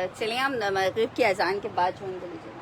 चलिए हम मगरिब की अजान के बाद ज्वाइन कर लीजिएगा।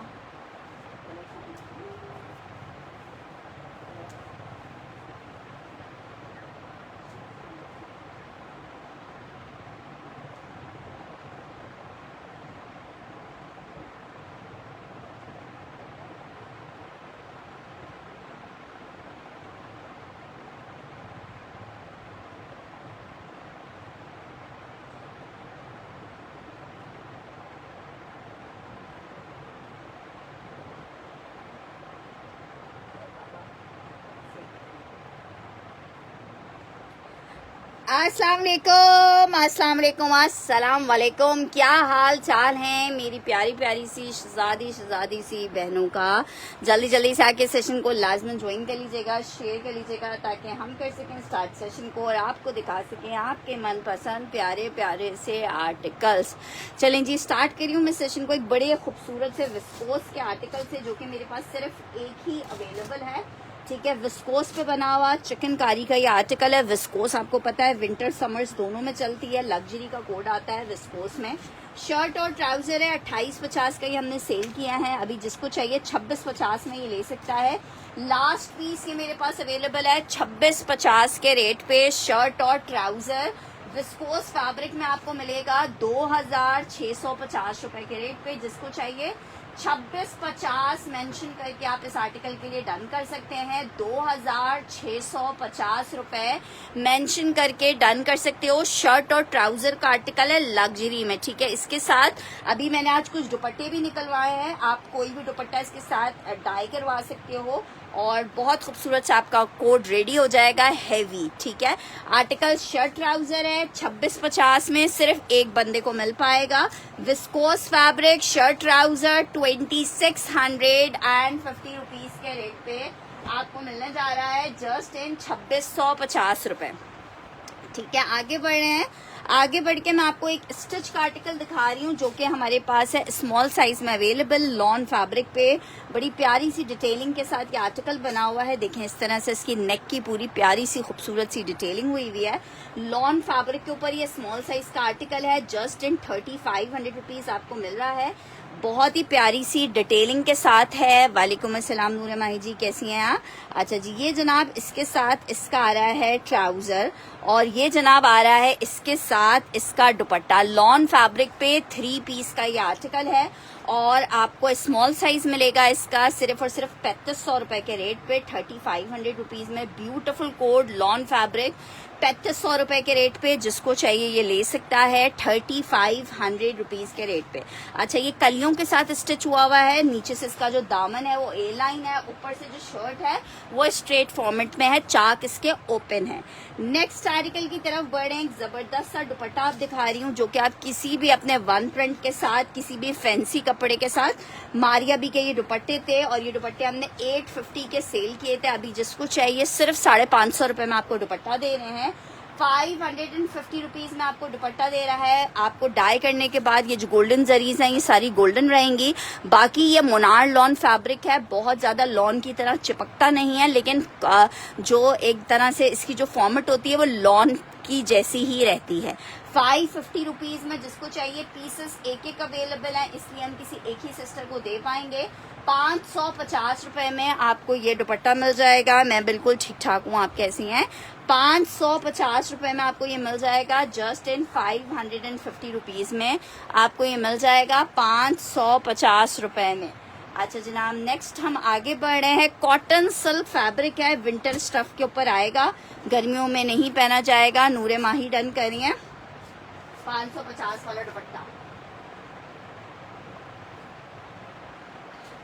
अस्सलाम वालेकुम, क्या हाल चाल हैं मेरी प्यारी प्यारी सी शहजादी सी बहनों का। जल्दी जल्दी से आके सेशन को लाजमन ज्वाइन कर लीजिएगा, शेयर कर लीजिएगा ताकि हम कर सकें स्टार्ट सेशन को और आपको दिखा सकें आपके मनपसंद प्यारे प्यारे से आर्टिकल्स। चलें जी, स्टार्ट करी हूँ मैं सेशन को एक बड़े खूबसूरत से विस्कोस के आर्टिकल से, जो कि मेरे पास सिर्फ एक ही अवेलेबल है। ठीक है, विस्कोस पे बना हुआ चिकनकारी का ये आर्टिकल है। विस्कोस आपको पता है विंटर समर्स दोनों में चलती है, लग्जरी का कोड आता है विस्कोस में। शर्ट और ट्राउजर है 2850 का, ये हमने सेल किया है। अभी जिसको चाहिए 2650 में ये ले सकता है। लास्ट पीस ये मेरे पास अवेलेबल है 2650 के रेट पे। शर्ट और ट्राउजर विस्कोस फैब्रिक में आपको मिलेगा 2650 रुपए के रेट पे। जिसको चाहिए 2650 मेंशन करके आप इस आर्टिकल के लिए डन कर सकते हैं। 2650 रुपए मेंशन करके डन कर सकते हो। शर्ट और ट्राउजर का आर्टिकल है लग्जरी में। ठीक है, इसके साथ अभी मैंने आज कुछ दुपट्टे भी निकलवाए हैं। आप कोई भी दुपट्टा इसके साथ डाई करवा सकते हो और बहुत खूबसूरत से आपका कोड रेडी हो जाएगा, हैवी। ठीक है, आर्टिकल शर्ट ट्राउजर है 2650 में, सिर्फ एक बंदे को मिल पाएगा। Viscous fabric shirt trouser 2650 rupees के रेट पे आपको मिलने जा रहा है, जस्ट इन 2650 रुपए। ठीक है, आगे बढ़ रहे हैं। आगे बढ़ के मैं आपको एक स्टिच का आर्टिकल दिखा रही हूँ जो कि हमारे पास है स्मॉल साइज में अवेलेबल। लॉन फैब्रिक पे बड़ी प्यारी सी डिटेलिंग के साथ ये आर्टिकल बना हुआ है। देखें, इस तरह से इसकी नेक की पूरी प्यारी सी खूबसूरत सी डिटेलिंग हुई हुई है। लॉन फैब्रिक के ऊपर ये स्मॉल साइज का आर्टिकल है, जस्ट इन 3500 रुपीज आपको मिल रहा है। बहुत ही प्यारी सी डिटेलिंग के साथ है। वालेकुम अस्सलाम नूर माही जी, कैसी हैं आप? अच्छा जी, ये जनाब इसके साथ इसका आ रहा है ट्राउजर और ये जनाब आ रहा है इसके साथ इसका दुपट्टा। लॉन फैब्रिक पे 3 पीस का ये आर्टिकल है और आपको स्मॉल साइज मिलेगा इसका सिर्फ और सिर्फ 3500 रुपए के रेट पे, 3500 रुपीज में। ब्यूटीफुल कोड लॉन फैब्रिक 3500 रुपए के रेट पे। जिसको चाहिए ये ले सकता है 3500 रुपीज के रेट पे। अच्छा, ये कलियों के साथ स्टिच हुआ हुआ है। नीचे से इसका जो दामन है वो ए लाइन है, ऊपर से जो शर्ट है वो स्ट्रेट फॉर्मेट में है, चाक इसके ओपन है। नेक्स्ट आर्टिकल की तरफ बढ़े, एक जबरदस्त सा दुपट्टा आप दिखा रही हूँ जो कि आप किसी भी अपने वन प्रिंट के साथ, किसी भी फैंसी कपड़े के साथ, मारिया भी के ये दुपट्टे थे और ये दुपट्टे हमने 850 के सेल किए थे। अभी जिसको चाहिए सिर्फ 550 रुपए में आपको दुपट्टा दे रहे हैं। 550 रुपीज में आपको दुपट्टा दे रहा है। आपको डाई करने के बाद ये जो गोल्डन जरीज हैं ये सारी गोल्डन रहेंगी। बाकी ये मोनार लॉन फैब्रिक है, बहुत ज्यादा लॉन की तरह चिपकता नहीं है, लेकिन जो एक तरह से इसकी जो फॉर्मेट होती है वो लॉन की जैसी ही रहती है। 550 रुपीज में जिसको चाहिए, पीसेस एक एक अवेलेबल है, इसलिए हम किसी एक ही सिस्टर को दे पाएंगे। 550 रुपए में आपको ये दुपट्टा मिल जाएगा। मैं बिल्कुल ठीक ठाक हूँ, आप कैसी हैं? 550 रुपए में आपको ये मिल जाएगा, जस्ट इन 550 रुपीज में आपको ये मिल जाएगा 550 रुपए में। अच्छा जनाब, नेक्स्ट हम आगे बढ़ रहे हैं। कॉटन सिल्क फैब्रिक है, विंटर स्टफ के ऊपर आएगा, गर्मियों में नहीं पहना जाएगा। नूरे माही डन करिए 550 वाला दुपट्टा।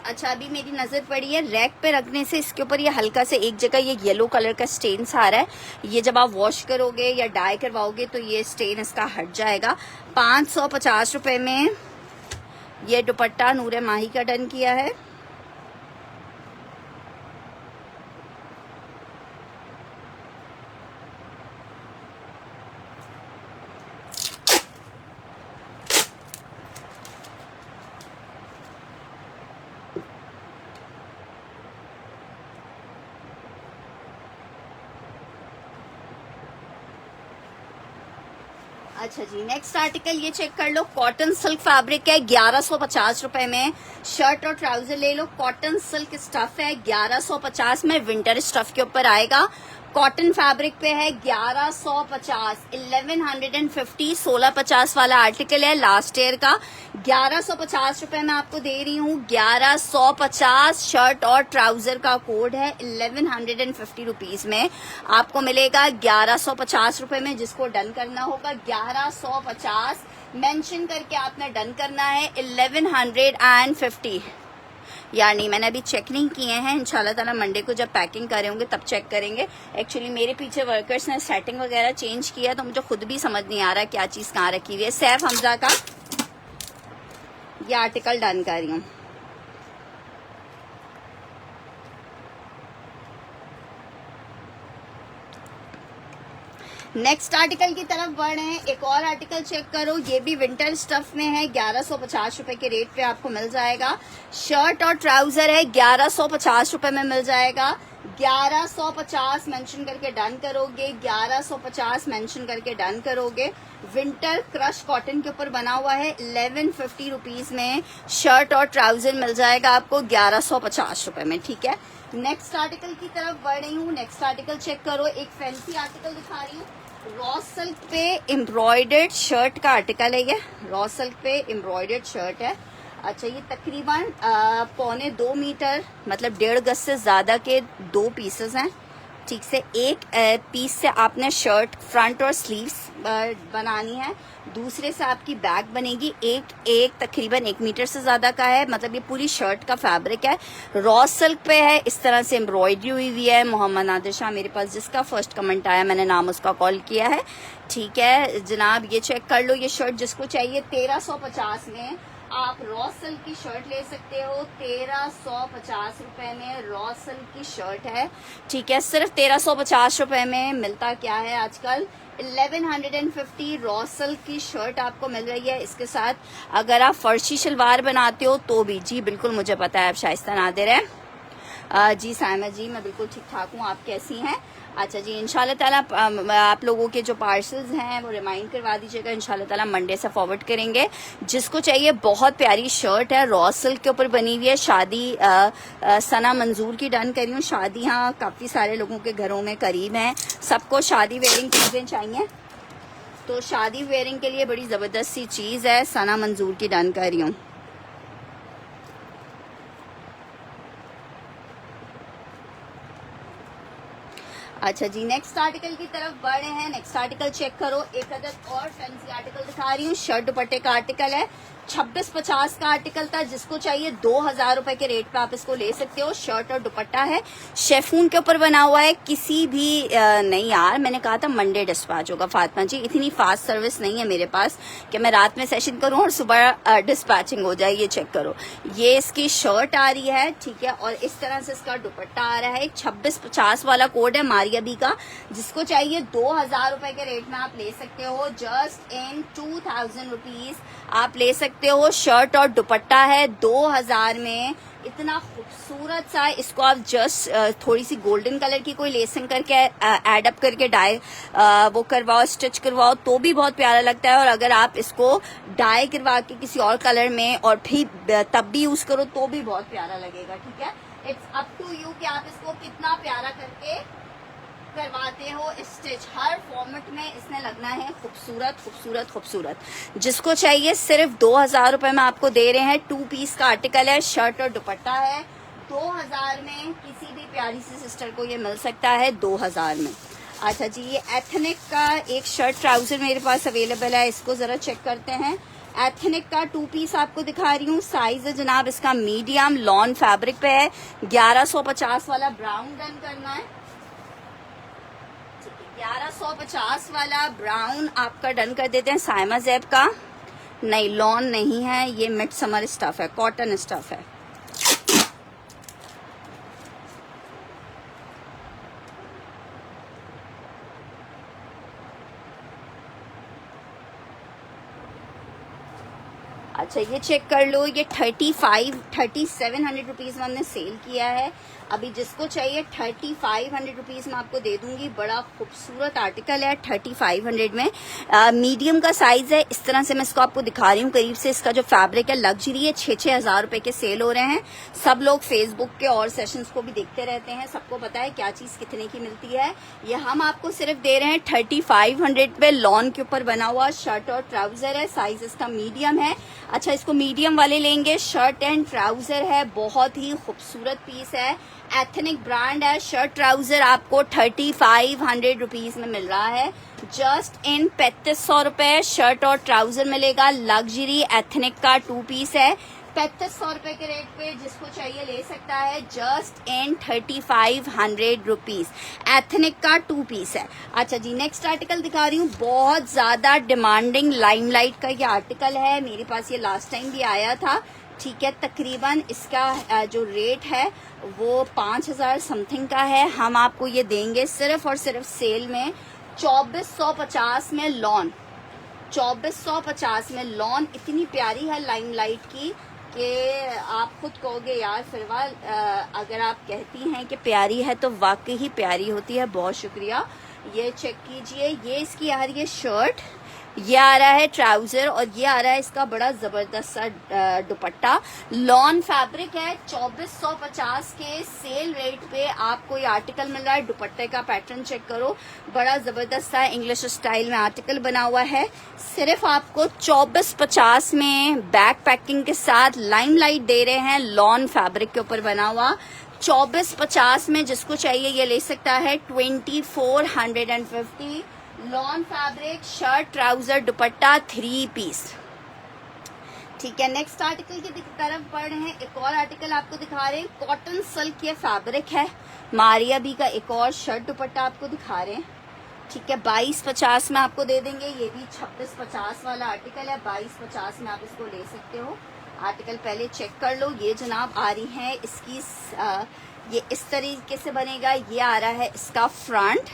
अच्छा, अभी मेरी नजर पड़ी है रैक पे रखने से इसके ऊपर ये हल्का से एक जगह ये येलो कलर का स्टेन आ रहा है। ये जब आप वॉश करोगे या डाई करवाओगे तो ये स्टेन इसका हट जाएगा। 550 रुपए में ये दुपट्टा नूरे माही का डन किया है। अच्छा जी, नेक्स्ट आर्टिकल ये चेक कर लो, कॉटन सिल्क फैब्रिक है 1150 रुपए में। शर्ट और ट्राउजर ले लो, कॉटन सिल्क स्टफ है 1150 में, विंटर स्टफ के ऊपर आएगा। कॉटन फैब्रिक पे है 1150, 1150, 1650 वाला आर्टिकल है लास्ट ईयर का। 1150 रुपए में आपको दे रही हूँ, 1150। शर्ट और ट्राउजर का कोड है 1150 रुपीज में आपको मिलेगा 1150 रुपए में। जिसको डन करना होगा 1150 मेंशन करके आपने डन करना है 1150। यार नहीं, मैंने अभी चेक नहीं किए हैं, इंशाल्लाह ताला मंडे को जब पैकिंग कर रहे होंगे तब चेक करेंगे। एक्चुअली मेरे पीछे वर्कर्स ने सेटिंग वगैरह चेंज किया तो मुझे खुद भी समझ नहीं आ रहा क्या चीज़ कहाँ रखी हुई है। सैफ हमजा का ये आर्टिकल डन कर रही हूँ। नेक्स्ट आर्टिकल की तरफ बढ़ रहे हैं, एक और आर्टिकल चेक करो, ये भी विंटर स्टफ में है, 1150 रुपए के रेट पे आपको मिल जाएगा। शर्ट और ट्राउजर है 1150 रुपए में मिल जाएगा। 1150 मेंशन करके डन करोगे, 1150 मेंशन करके डन करोगे। विंटर क्रश कॉटन के ऊपर बना हुआ है, 1150 रुपीज में शर्ट और ट्राउजर मिल जाएगा आपको 1150 रुपए में। ठीक है, नेक्स्ट आर्टिकल की तरफ बढ़ रही हूँ। नेक्स्ट आर्टिकल चेक करो, एक फैंसी आर्टिकल दिखा रही हूँ। रॉ सिल्क पे एम्ब्रॉयडर्ड शर्ट का आर्टिकल है ये, रॉ सिल्क पे एम्ब्रॉयडर्ड शर्ट है। अच्छा, ये तकरीबन 1.25 मीटर मतलब 1.5 गज से ज्यादा के 2 पीसेस हैं। ठीक से एक पीस से आपने शर्ट फ्रंट और स्लीव्स बनानी है, दूसरे से आपकी बैक बनेगी। एक तकरीबन 1 मीटर से ज्यादा का है, मतलब ये पूरी शर्ट का फैब्रिक है, रॉ सिल्क पे है, इस तरह से एम्ब्रॉयडरी हुई हुई है। मोहम्मद नादिर शाह मेरे पास जिसका फर्स्ट कमेंट आया, मैंने नाम उसका कॉल किया है। ठीक है जनाब, ये चेक कर लो, ये शर्ट जिसको चाहिए 1350 में आप रॉ सिल्क की शर्ट ले सकते हो। 1350 रुपए में रॉ सिल्क की शर्ट है। ठीक है, सिर्फ 1350 रुपए में मिलता क्या है आजकल, 1150 रॉ सिल्क की शर्ट आपको मिल रही है। इसके साथ अगर आप फर्शी शलवार बनाते हो तो भी, जी बिल्कुल मुझे पता है आप शाइस्ता नादिर है। जी साइमा जी, मैं बिल्कुल ठीक ठाक हूँ, आप कैसी हैं? अच्छा जी, इंशाल्लाह ताला आप लोगों के जो पार्सल्स हैं वो रिमाइंड करवा दीजिएगा, इंशाल्लाह ताला मंडे से फॉरवर्ड करेंगे। जिसको चाहिए, बहुत प्यारी शर्ट है, रॉ सिल्क के ऊपर बनी हुई है। शादी सना मंजूर की डन करी हूँ, शादी हाँ काफ़ी सारे लोगों के घरों में करीब हैं, सबको शादी वेयरिंग चीज़ें चाहिए, तो शादी वेयरिंग के लिए बड़ी ज़बरदस्त सी चीज़ है, सना मंजूर की डन कर रही हूँ। अच्छा जी, नेक्स्ट आर्टिकल की तरफ बढ़ रहे हैं। नेक्स्ट आर्टिकल चेक करो, एक अदद और फैंसी आर्टिकल दिखा रही हूँ। शर्ट दुपट्टे का आर्टिकल है, 2650 का आर्टिकल था, जिसको चाहिए 2000 रुपए के रेट पे आप इसको ले सकते हो। शर्ट और दुपट्टा है, शेफून के ऊपर बना हुआ है। किसी भी नहीं यार, मैंने कहा था मंडे डिस्पैच होगा फातिमा जी, इतनी फास्ट सर्विस नहीं है मेरे पास कि मैं रात में सेशन करूं और सुबह डिस्पैचिंग हो जाए। ये चेक करो, ये इसकी शर्ट आ रही है, ठीक है, और इस तरह से इसका दुपट्टा आ रहा है। 2650 वाला कोड है मारिया बी का, जिसको चाहिए 2000 रुपए के रेट में आप ले सकते हो। जस्ट इन 2000 रुपीज आप ले सकते हो। शर्ट और दुपट्टा है 2000 में, इतना खूबसूरत सा। इसको आप जस्ट थोड़ी सी गोल्डन कलर की कोई लेसिंग करके एड अप करके डाई वो करवाओ, स्टिच करवाओ तो भी बहुत प्यारा लगता है। और अगर आप इसको डाई करवा के किसी और कलर में और फिर तब भी यूज करो तो भी बहुत प्यारा लगेगा। ठीक है, इट्स अप टू यू कि आप इसको कितना प्यारा करके करवाते हो स्टिच। हर फॉर्मेट में इसने लगना है खूबसूरत खूबसूरत खूबसूरत। जिसको चाहिए सिर्फ 2000 रुपए में आपको दे रहे हैं। 2 पीस का आर्टिकल है, शर्ट और दुपट्टा है। 2000 में किसी भी प्यारी सी सिस्टर को ये मिल सकता है 2000 में। अच्छा जी, ये एथनिक का एक शर्ट ट्राउजर मेरे पास अवेलेबल है, इसको जरा चेक करते हैं। एथनिक का 2 पीस आपको दिखा रही हूँ। साइज है जनाब इसका मीडियम, लॉन फैब्रिक पे है। 1150 वाला ब्राउन डन करना है। 1150 वाला ब्राउन आपका डन कर देते हैं। साइमा जैब का नहीं, लॉन नहीं है, ये मिड समर स्टफ है, कॉटन स्टफ है। अच्छा ये चेक कर लो, ये 3700 रुपीज़ में हमने सेल किया है। अभी जिसको चाहिए 3500 रुपीज़ में आपको दे दूंगी। बड़ा खूबसूरत आर्टिकल है 3500 में। मीडियम का साइज है। इस तरह से मैं इसको आपको दिखा रही हूँ करीब से। इसका जो फैब्रिक है लग्जरी है। 6-6 हज़ार रुपए के सेल हो रहे हैं। सब लोग फेसबुक के और सेशंस को भी देखते रहते हैं, सबको पता है क्या चीज कितने की मिलती है। ये हम आपको सिर्फ दे रहे हैं 3500 पे। लॉन के ऊपर बना हुआ शर्ट और ट्राउजर है। साइज इसका मीडियम है। अच्छा इसको मीडियम वाले लेंगे। शर्ट एंड ट्राउजर है, बहुत ही खूबसूरत पीस है। एथनिक ब्रांड है। शर्ट ट्राउजर आपको 3500 रुपीज में मिल रहा है। जस्ट इन 3500 रुपए शर्ट और ट्राउजर मिलेगा। लग्जरी एथनिक का 2 पीस है। 3500 रुपए के रेट पे जिसको चाहिए ले सकता है। जस्ट इन 3500 रुपीज एथनिक का 2 पीस है। अच्छा जी नेक्स्ट आर्टिकल दिखा रही हूँ। बहुत ज्यादा डिमांडिंग लाइमलाइट का ये आर्टिकल है। मेरे पास ये लास्ट टाइम भी आया था। ठीक है, तकरीबन इसका जो रेट है वो 5000 समथिंग का है। हम आपको ये देंगे सिर्फ और सिर्फ सेल में 2450 में लॉन। 2450 में लॉन इतनी प्यारी है लाइमलाइट की कि आप खुद कहोगे यार फिलहाल अगर आप कहती हैं कि प्यारी है तो वाकई ही प्यारी होती है। बहुत शुक्रिया। ये चेक कीजिए, ये इसकी आ रही है शर्ट, ये आ रहा है ट्राउजर और ये आ रहा है इसका बड़ा जबरदस्त सा दुपट्टा। लॉन फैब्रिक है। 2450 के सेल रेट पे आपको ये आर्टिकल मिल रहा है। दुपट्टे का पैटर्न चेक करो, बड़ा जबरदस्त सा इंग्लिश स्टाइल में आर्टिकल बना हुआ है। सिर्फ आपको 2450 में बैक पैकिंग के साथ लाइमलाइट दे रहे हैं। लॉन फैब्रिक के ऊपर बना हुआ 2450 में जिसको चाहिए ये ले सकता है। 2450 lawn fabric shirt trouser dupatta 3 piece. ठीक है, नेक्स्ट आर्टिकल की तरफ बढ़ रहे हैं। एक और आर्टिकल आपको दिखा रहे हैं। कॉटन सिल्क ये फैब्रिक है। मारिया बी का एक और शर्ट दुपट्टा आपको दिखा रहे हैं। ठीक है, 2250 में आपको दे देंगे। ये भी 2650 वाला आर्टिकल है। 2250 में आप इसको ले सकते हो। आर्टिकल पहले चेक कर लो। ये जनाब आ रही है इसकी ये इस तरीके से बनेगा। ये आ रहा है इसका फ्रंट।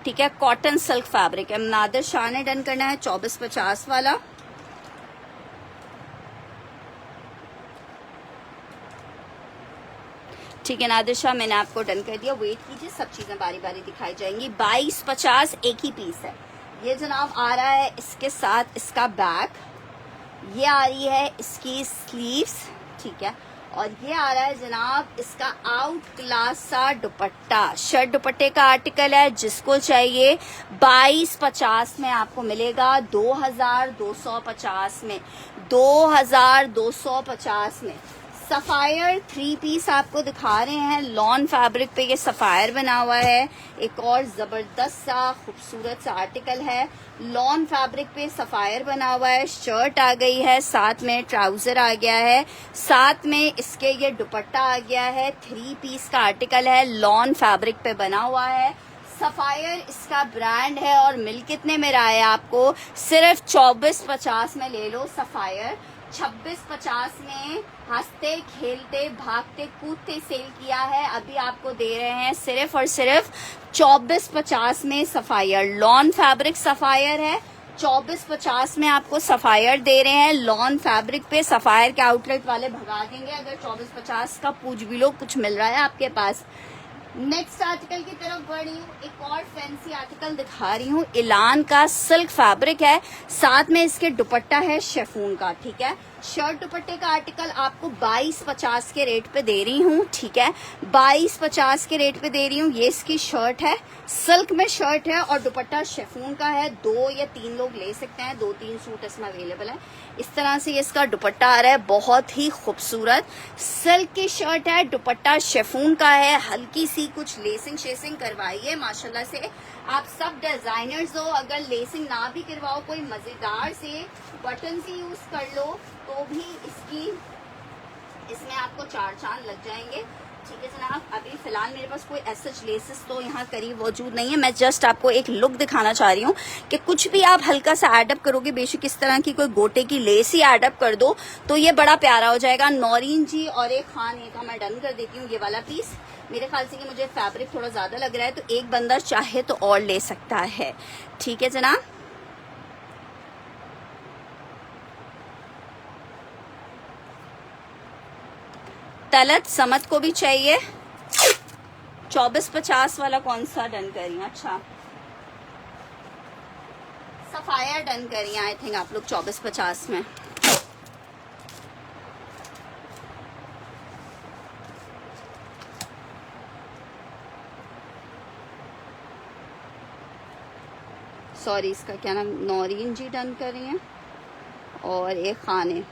ठीक है, कॉटन सिल्क फैब्रिक है। नादिर शाह ने डन करना है 2450 वाला। ठीक है नादिर शाह, मैंने आपको डन कर दिया। वेट कीजिए, सब चीजें बारी बारी दिखाई जाएंगी। 2250 एक ही पीस है। ये जनाब आ रहा है इसके साथ इसका बैक। ये आ रही है इसकी स्लीव्स। ठीक है, और ये आ रहा है जनाब इसका आउट क्लास सा दुपट्टा। शर्ट दुपट्टे का आर्टिकल है। जिसको चाहिए 2250 में आपको मिलेगा। 2250 में 2250 में सफायर 3 पीस आपको दिखा रहे हैं। लॉन फैब्रिक पे ये सफायर बना हुआ है। एक और जबरदस्त सा खूबसूरत सा आर्टिकल है। लॉन फैब्रिक पे सफायर बना हुआ है। शर्ट आ गई है, साथ में ट्राउजर आ गया है, साथ में इसके ये दुपट्टा आ गया है। 3 पीस का आर्टिकल है। लॉन फैब्रिक पे बना हुआ है। सफायर इसका ब्रांड है और मिल कितने में रहा है आपको? सिर्फ 2450 में ले लो सफायर। 2650 में हंसते खेलते भागते कूदते सेल किया है। अभी आपको दे रहे हैं सिर्फ और सिर्फ 2450 में सफायर। लॉन फैब्रिक सफायर है। 2450 में आपको सफायर दे रहे हैं। लॉन फैब्रिक पे सफायर के आउटलेट वाले भगा देंगे अगर 2450 का पूछ भी लो कुछ मिल रहा है आपके पास। नेक्स्ट आर्टिकल की तरफ बढ़ी। एक और फैंसी आर्टिकल दिखा रही हूँ। इलान का सिल्क फैब्रिक है, साथ में इसके दुपट्टा है शेफून का। ठीक है, शर्ट दुपट्टे का आर्टिकल आपको 2250 के रेट पे दे रही हूँ। ठीक है, 2250 के रेट पे दे रही हूँ। ये इसकी शर्ट है, सिल्क में शर्ट है और दुपट्टा शेफून का है। 2 या 3 लोग ले सकते हैं। 2-3 सूट इसमें अवेलेबल है। इस तरह से ये इसका दुपट्टा आ रहा है, बहुत ही खूबसूरत सिल्क की शर्ट है। दुपट्टा शेफून का है। हल्की सी कुछ लेसिंग शेसिंग करवाइए माशाल्लाह से। आप सब डिजाइनर्स हो, अगर लेसिंग ना भी करवाओ कोई मजेदार से बटन से यूज कर लो तो भी इसमें आपको 4 चांद लग जाएंगे। ठीक है जनाब, अभी फिलहाल मेरे पास कोई एसएच लेसेस तो यहाँ करीब मौजूद नहीं है। मैं जस्ट आपको एक लुक दिखाना चाह रही हूँ कि कुछ भी आप हल्का सा एडअप करोगे, बेशक इस तरह की कोई गोटे की लेस ही एडअप कर दो तो ये बड़ा प्यारा हो जाएगा। नौरीन जी और एक खान ये का मैं डन कर देती हूँ। ये वाला पीस मेरे ख्याल से कि मुझे फैब्रिक थोड़ा ज्यादा लग रहा है तो एक बंदा चाहे तो और ले सकता है। ठीक है जनाब, तलत समत को भी चाहिए। 2450 वाला कौन सा डन करिए? अच्छा, सफायर डन करिए आई थिंक आप लोग 2450 में। सॉरी, इसका क्या नाम, नौरीन जी डन कर रही हैं और एक खाने।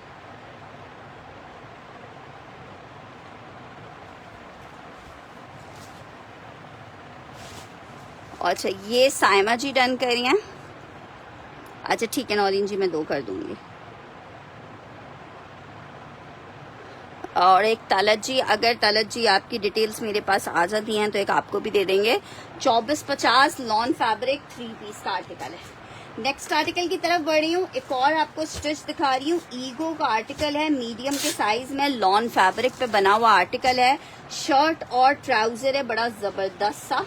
अच्छा, ये साइमा जी डन कर रही हैं। अच्छा ठीक है, नौरीन जी मैं 2 कर दूंगी। और एक तलत जी, अगर तलत जी आपकी डिटेल्स मेरे पास आ जाती हैं तो एक आपको भी दे देंगे। 2450 लॉन फैब्रिक 3 पीस का आर्टिकल है। नेक्स्ट आर्टिकल की तरफ बढ़ रही हूँ, एक और आपको स्टिच दिखा रही हूँ। ईगो का आर्टिकल है, मीडियम के साइज में लॉन फैब्रिक पे बना हुआ आर्टिकल है। शर्ट और ट्राउजर है, बड़ा जबरदस्त सा।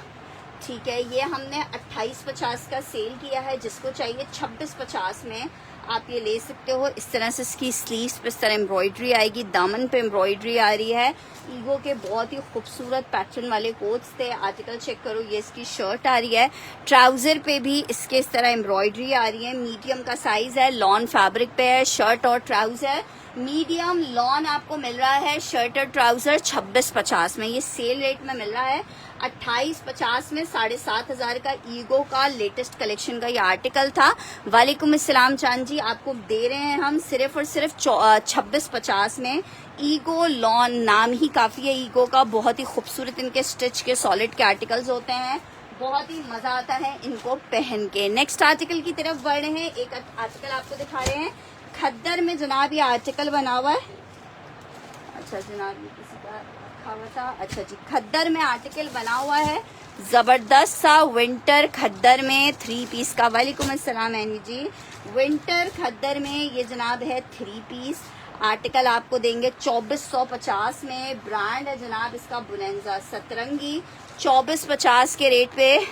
ठीक है, ये हमने 2850 का सेल किया है। जिसको चाहिए 2650 में आप ये ले सकते हो। इस तरह से इसकी स्लीव्स पे इस तरह एम्ब्रॉयडरी आएगी, दामन पे एम्ब्रॉयडरी आ रही है। ईगो के बहुत ही खूबसूरत पैटर्न वाले कोट्स थे। आर्टिकल चेक करो, ये इसकी शर्ट आ रही है। ट्राउजर पे भी इसके इस तरह एम्ब्रॉयडरी आ रही है। मीडियम का साइज है, लॉन फैब्रिक पे है। शर्ट और ट्राउजर मीडियम लॉन आपको मिल रहा है। शर्ट और ट्राउजर 2650 में, ये सेल रेट में मिल रहा है। 2850 में 7500 का ईगो का लेटेस्ट कलेक्शन का ये आर्टिकल था। वालेकुम अस्सलाम चांद जी, आपको दे रहे हैं हम सिर्फ और सिर्फ 2650 में। ईगो लॉन नाम ही काफी है ईगो का। बहुत ही खूबसूरत इनके स्टिच के सॉलिड के आर्टिकल्स होते हैं, बहुत ही मजा आता है इनको पहन के। नेक्स्ट आर्टिकल की तरफ बढ़ रहे हैं। एक आर्टिकल आपको दिखा रहे हैं खद्दर में जनाब, ये आर्टिकल बना हुआ है। अच्छा जनाब, ये किसी का रखा हुआ था। अच्छा जी, खद्दर में आर्टिकल बना हुआ है, जबरदस्त सा विंटर खद्दर में 3 पीस का। वालेकुम अस्सलाम एनी जी। विंटर खद्दर में ये जनाब है 3 पीस आर्टिकल आपको देंगे 2450 में। ब्रांड है जनाब इसका बुनेंजा सतरंगी। 2450 के रेट पे।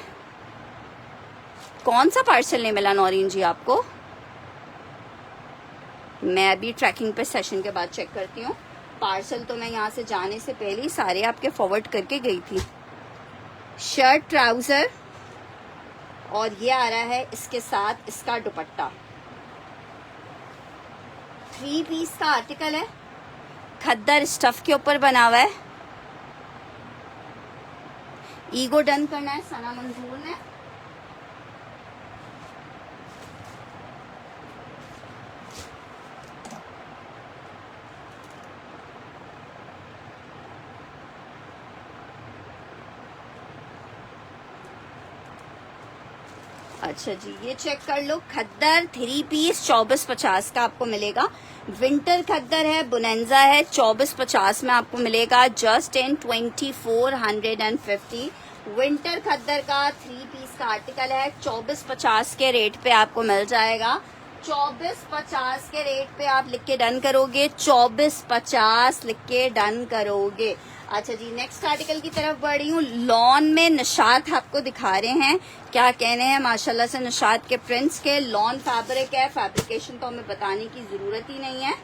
कौन सा पार्सल नहीं मिला नौरीन जी आपको? मैं अभी ट्रैकिंग पे सेशन के बाद चेक करती हूँ। पार्सल तो मैं यहाँ से जाने से पहले ही सारे आपके फॉरवर्ड करके गई थी। शर्ट ट्राउजर और ये आ रहा है इसके साथ इसका दुपट्टा। 3 पीस का आर्टिकल है, खद्दर स्टफ के ऊपर बना हुआ है। ईगो डन करना है सना मंजूर ने। अच्छा जी, ये चेक कर लो। खद्दर 3 पीस 2450 का आपको मिलेगा। विंटर खद्दर है, बुनेंजा है, 2450 में आपको मिलेगा। जस्ट इन 2450 विंटर खद्दर का 3 पीस का आर्टिकल है। 2450 के रेट पे आपको मिल जाएगा। 2450 के रेट पे आप लिख के डन करोगे। 2450 लिख के डन करोगे। अच्छा जी, नेक्स्ट आर्टिकल की तरफ बढ़ रही हूँ। लॉन में निशात आपको दिखा रहे हैं। क्या कहने हैं माशाल्लाह से निशात के प्रिंट्स के। लॉन फैब्रिक है, फैब्रिकेशन तो हमें बताने की जरूरत ही नहीं है।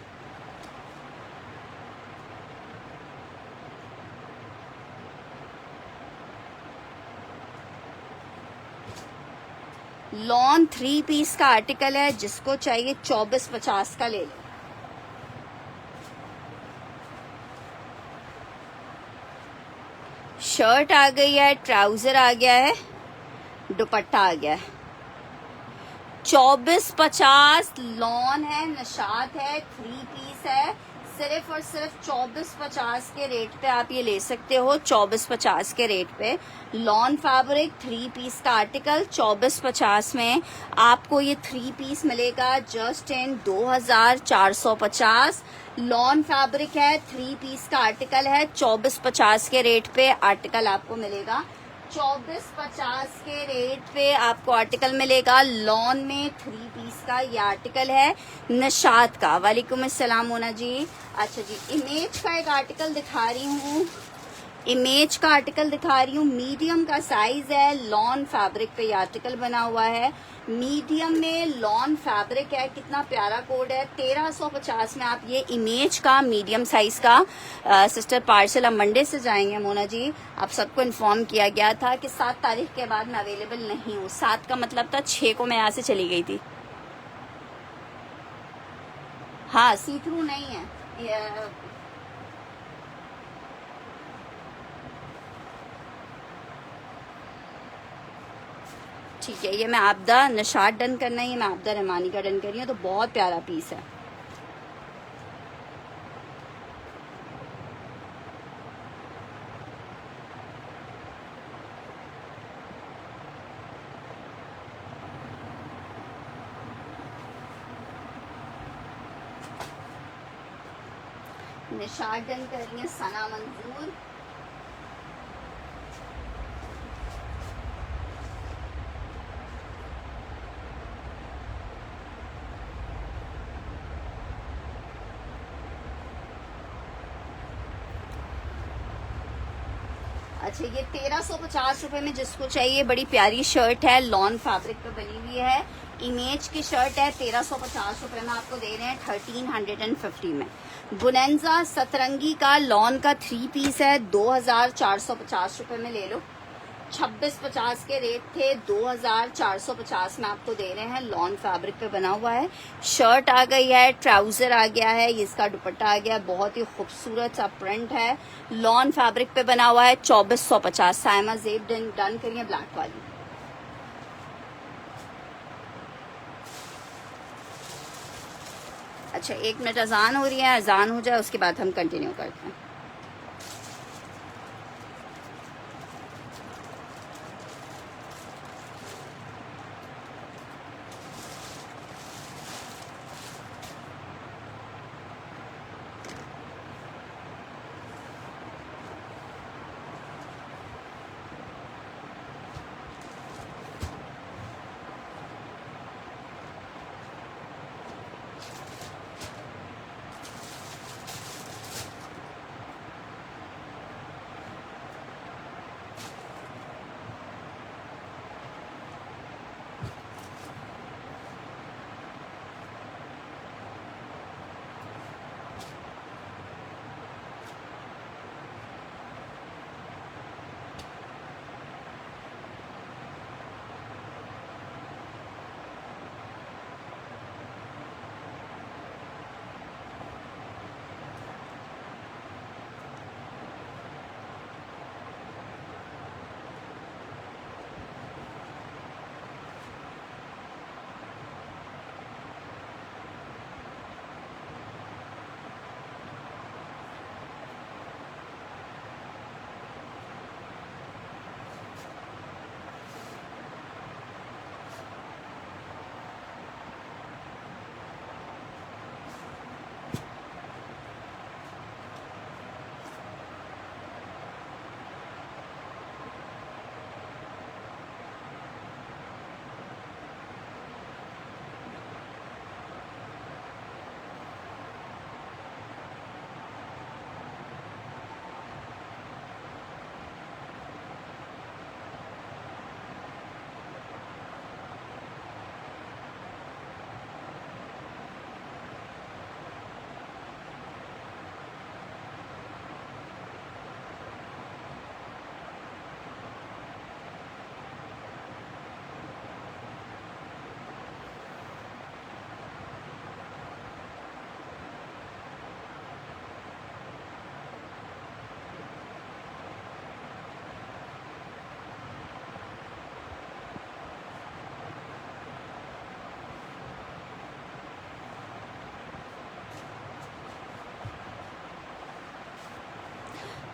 लॉन 3 पीस का आर्टिकल है, जिसको चाहिए 2450 का ले लो। शर्ट आ गई है, ट्राउजर आ गया है, दुपट्टा आ गया है। 2450 लॉन है, निशात है, 3 पीस है। सिर्फ और सिर्फ 2450 के रेट पे आप ये ले सकते हो। 2450 के रेट पे लॉन फैब्रिक 3 पीस का आर्टिकल 2450 में आपको ये 3 पीस मिलेगा। जस्ट इन 2450 लॉन फैब्रिक है, 3 पीस का आर्टिकल है। 2450 के रेट पे आर्टिकल आपको मिलेगा। 2450 के रेट पे आपको आर्टिकल मिलेगा। लॉन में 3 पीस का ये आर्टिकल है निशात का। वालेकुम अस्सलाम मोना जी। अच्छा जी, इमेज का एक आर्टिकल दिखा रही हूँ। इमेज का आर्टिकल दिखा रही हूँ, मीडियम का साइज है, लॉन फैब्रिक पे ये आर्टिकल बना हुआ है, मीडियम में लॉन फैब्रिक है। कितना प्यारा कोड है, 1350 में आप ये इमेज का मीडियम साइज का सिस्टर पार्सल। अब मंडे से जाएंगे मोना जी, आप सबको इन्फॉर्म किया गया था कि 7 तारीख के बाद मैं अवेलेबल नहीं हूँ। 7 का मतलब था 6 को मैं यहाँ से चली गई थी। हाँ, सी थ्रू नहीं है ठीक है। ये मैं आपदा नशाद डन करना है, ये मैं आपदा रहमानी का डन कर रही हूँ, तो बहुत प्यारा पीस है। निशाद डन कर रही है सना मंजूर। अच्छा, ये 1350 रुपए में जिसको चाहिए, बड़ी प्यारी शर्ट है, लॉन फैब्रिक पे बनी हुई है, इमेज की शर्ट है। 1350 रुपए में आपको दे रहे हैं 1350 में। बुनेंजा सतरंगी का लॉन का 3 पीस है, 2450 रुपए में ले लो। 2650 के रेट थे, 2450 में आपको दे रहे हैं। लॉन फैब्रिक पे बना हुआ है, शर्ट आ गई है, ट्राउजर आ गया है, इसका दुपट्टा आ गया, बहुत ही खूबसूरत सा प्रिंट है, लॉन फैब्रिक पे बना हुआ है। 2450। साइमा जेब डन करिए ब्लैक वाली। अच्छा, 1 मिनट, अजान हो रही है, अजान हो जाए उसके बाद हम कंटिन्यू करते हैं।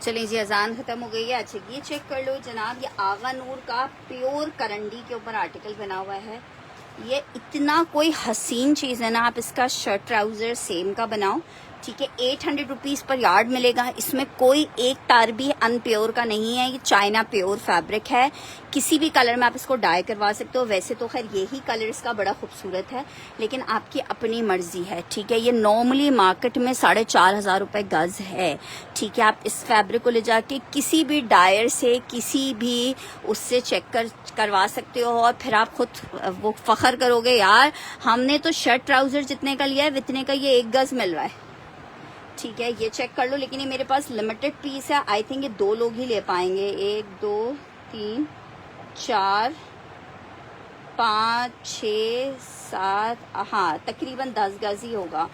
चलिए जी, अजान खत्म हो गई है। अच्छा, ये चेक कर लो जनाब, ये आगा नूर का प्योर करंडी के ऊपर आर्टिकल बना हुआ है। ये इतना कोई हसीन चीज़ है ना, आप इसका शर्ट ट्राउज़र सेम का बनाओ, ठीक है, 800 रुपीज़ पर यार्ड मिलेगा। इसमें कोई एक तार भी अनप्योर का नहीं है, ये चाइना प्योर फैब्रिक है। किसी भी कलर में आप इसको डाई करवा सकते हो। वैसे तो खैर यही कलर इसका बड़ा खूबसूरत है, लेकिन आपकी अपनी मर्जी है। ठीक है, ये नॉर्मली मार्केट में 4,500 रुपये गज है। ठीक है, आप इस फैब्रिक को ले जाके किसी भी डायर से, किसी भी उससे चेक करवा सकते हो, और फिर आप खुद वो फख्र करोगे, यार हमने तो शर्ट ट्राउजर जितने का लिया है इतने का ये 1 गज मिल रहा है। ठीक है, ये चेक कर लो। लेकिन ये मेरे पास लिमिटेड पीस है, आई थिंक ये 2 लोग ही ले पाएंगे। 1 2 3 4 5 6 7, हाँ तकरीबन 10 गज ही होगा।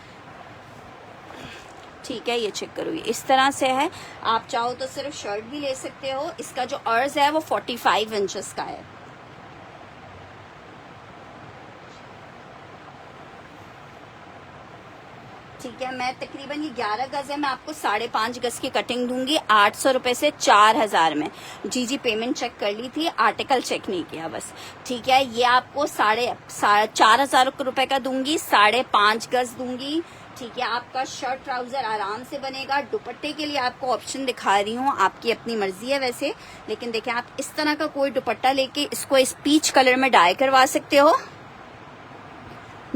ठीक है, ये चेक करो, ये इस तरह से है। आप चाहो तो सिर्फ शर्ट भी ले सकते हो। इसका जो अर्ज है वो 45 इंचेस का है। ठीक है, मैं तकरीबन ये 11 गज है, मैं आपको 5.5 गज की कटिंग दूंगी 800 रुपए से 4,000 में। जी पेमेंट चेक कर ली थी, आर्टिकल चेक नहीं किया बस। ठीक है, ये आपको 4,500 रुपए का दूंगी, 5.5 गज दूंगी। ठीक है, आपका शर्ट ट्राउजर आराम से बनेगा। दुपट्टे के लिए आपको ऑप्शन दिखा रही हूँ, आपकी अपनी मर्जी है वैसे, लेकिन देखें आप इस तरह का कोई दुपट्टा लेके इसको इस पीच कलर में डाई करवा सकते हो।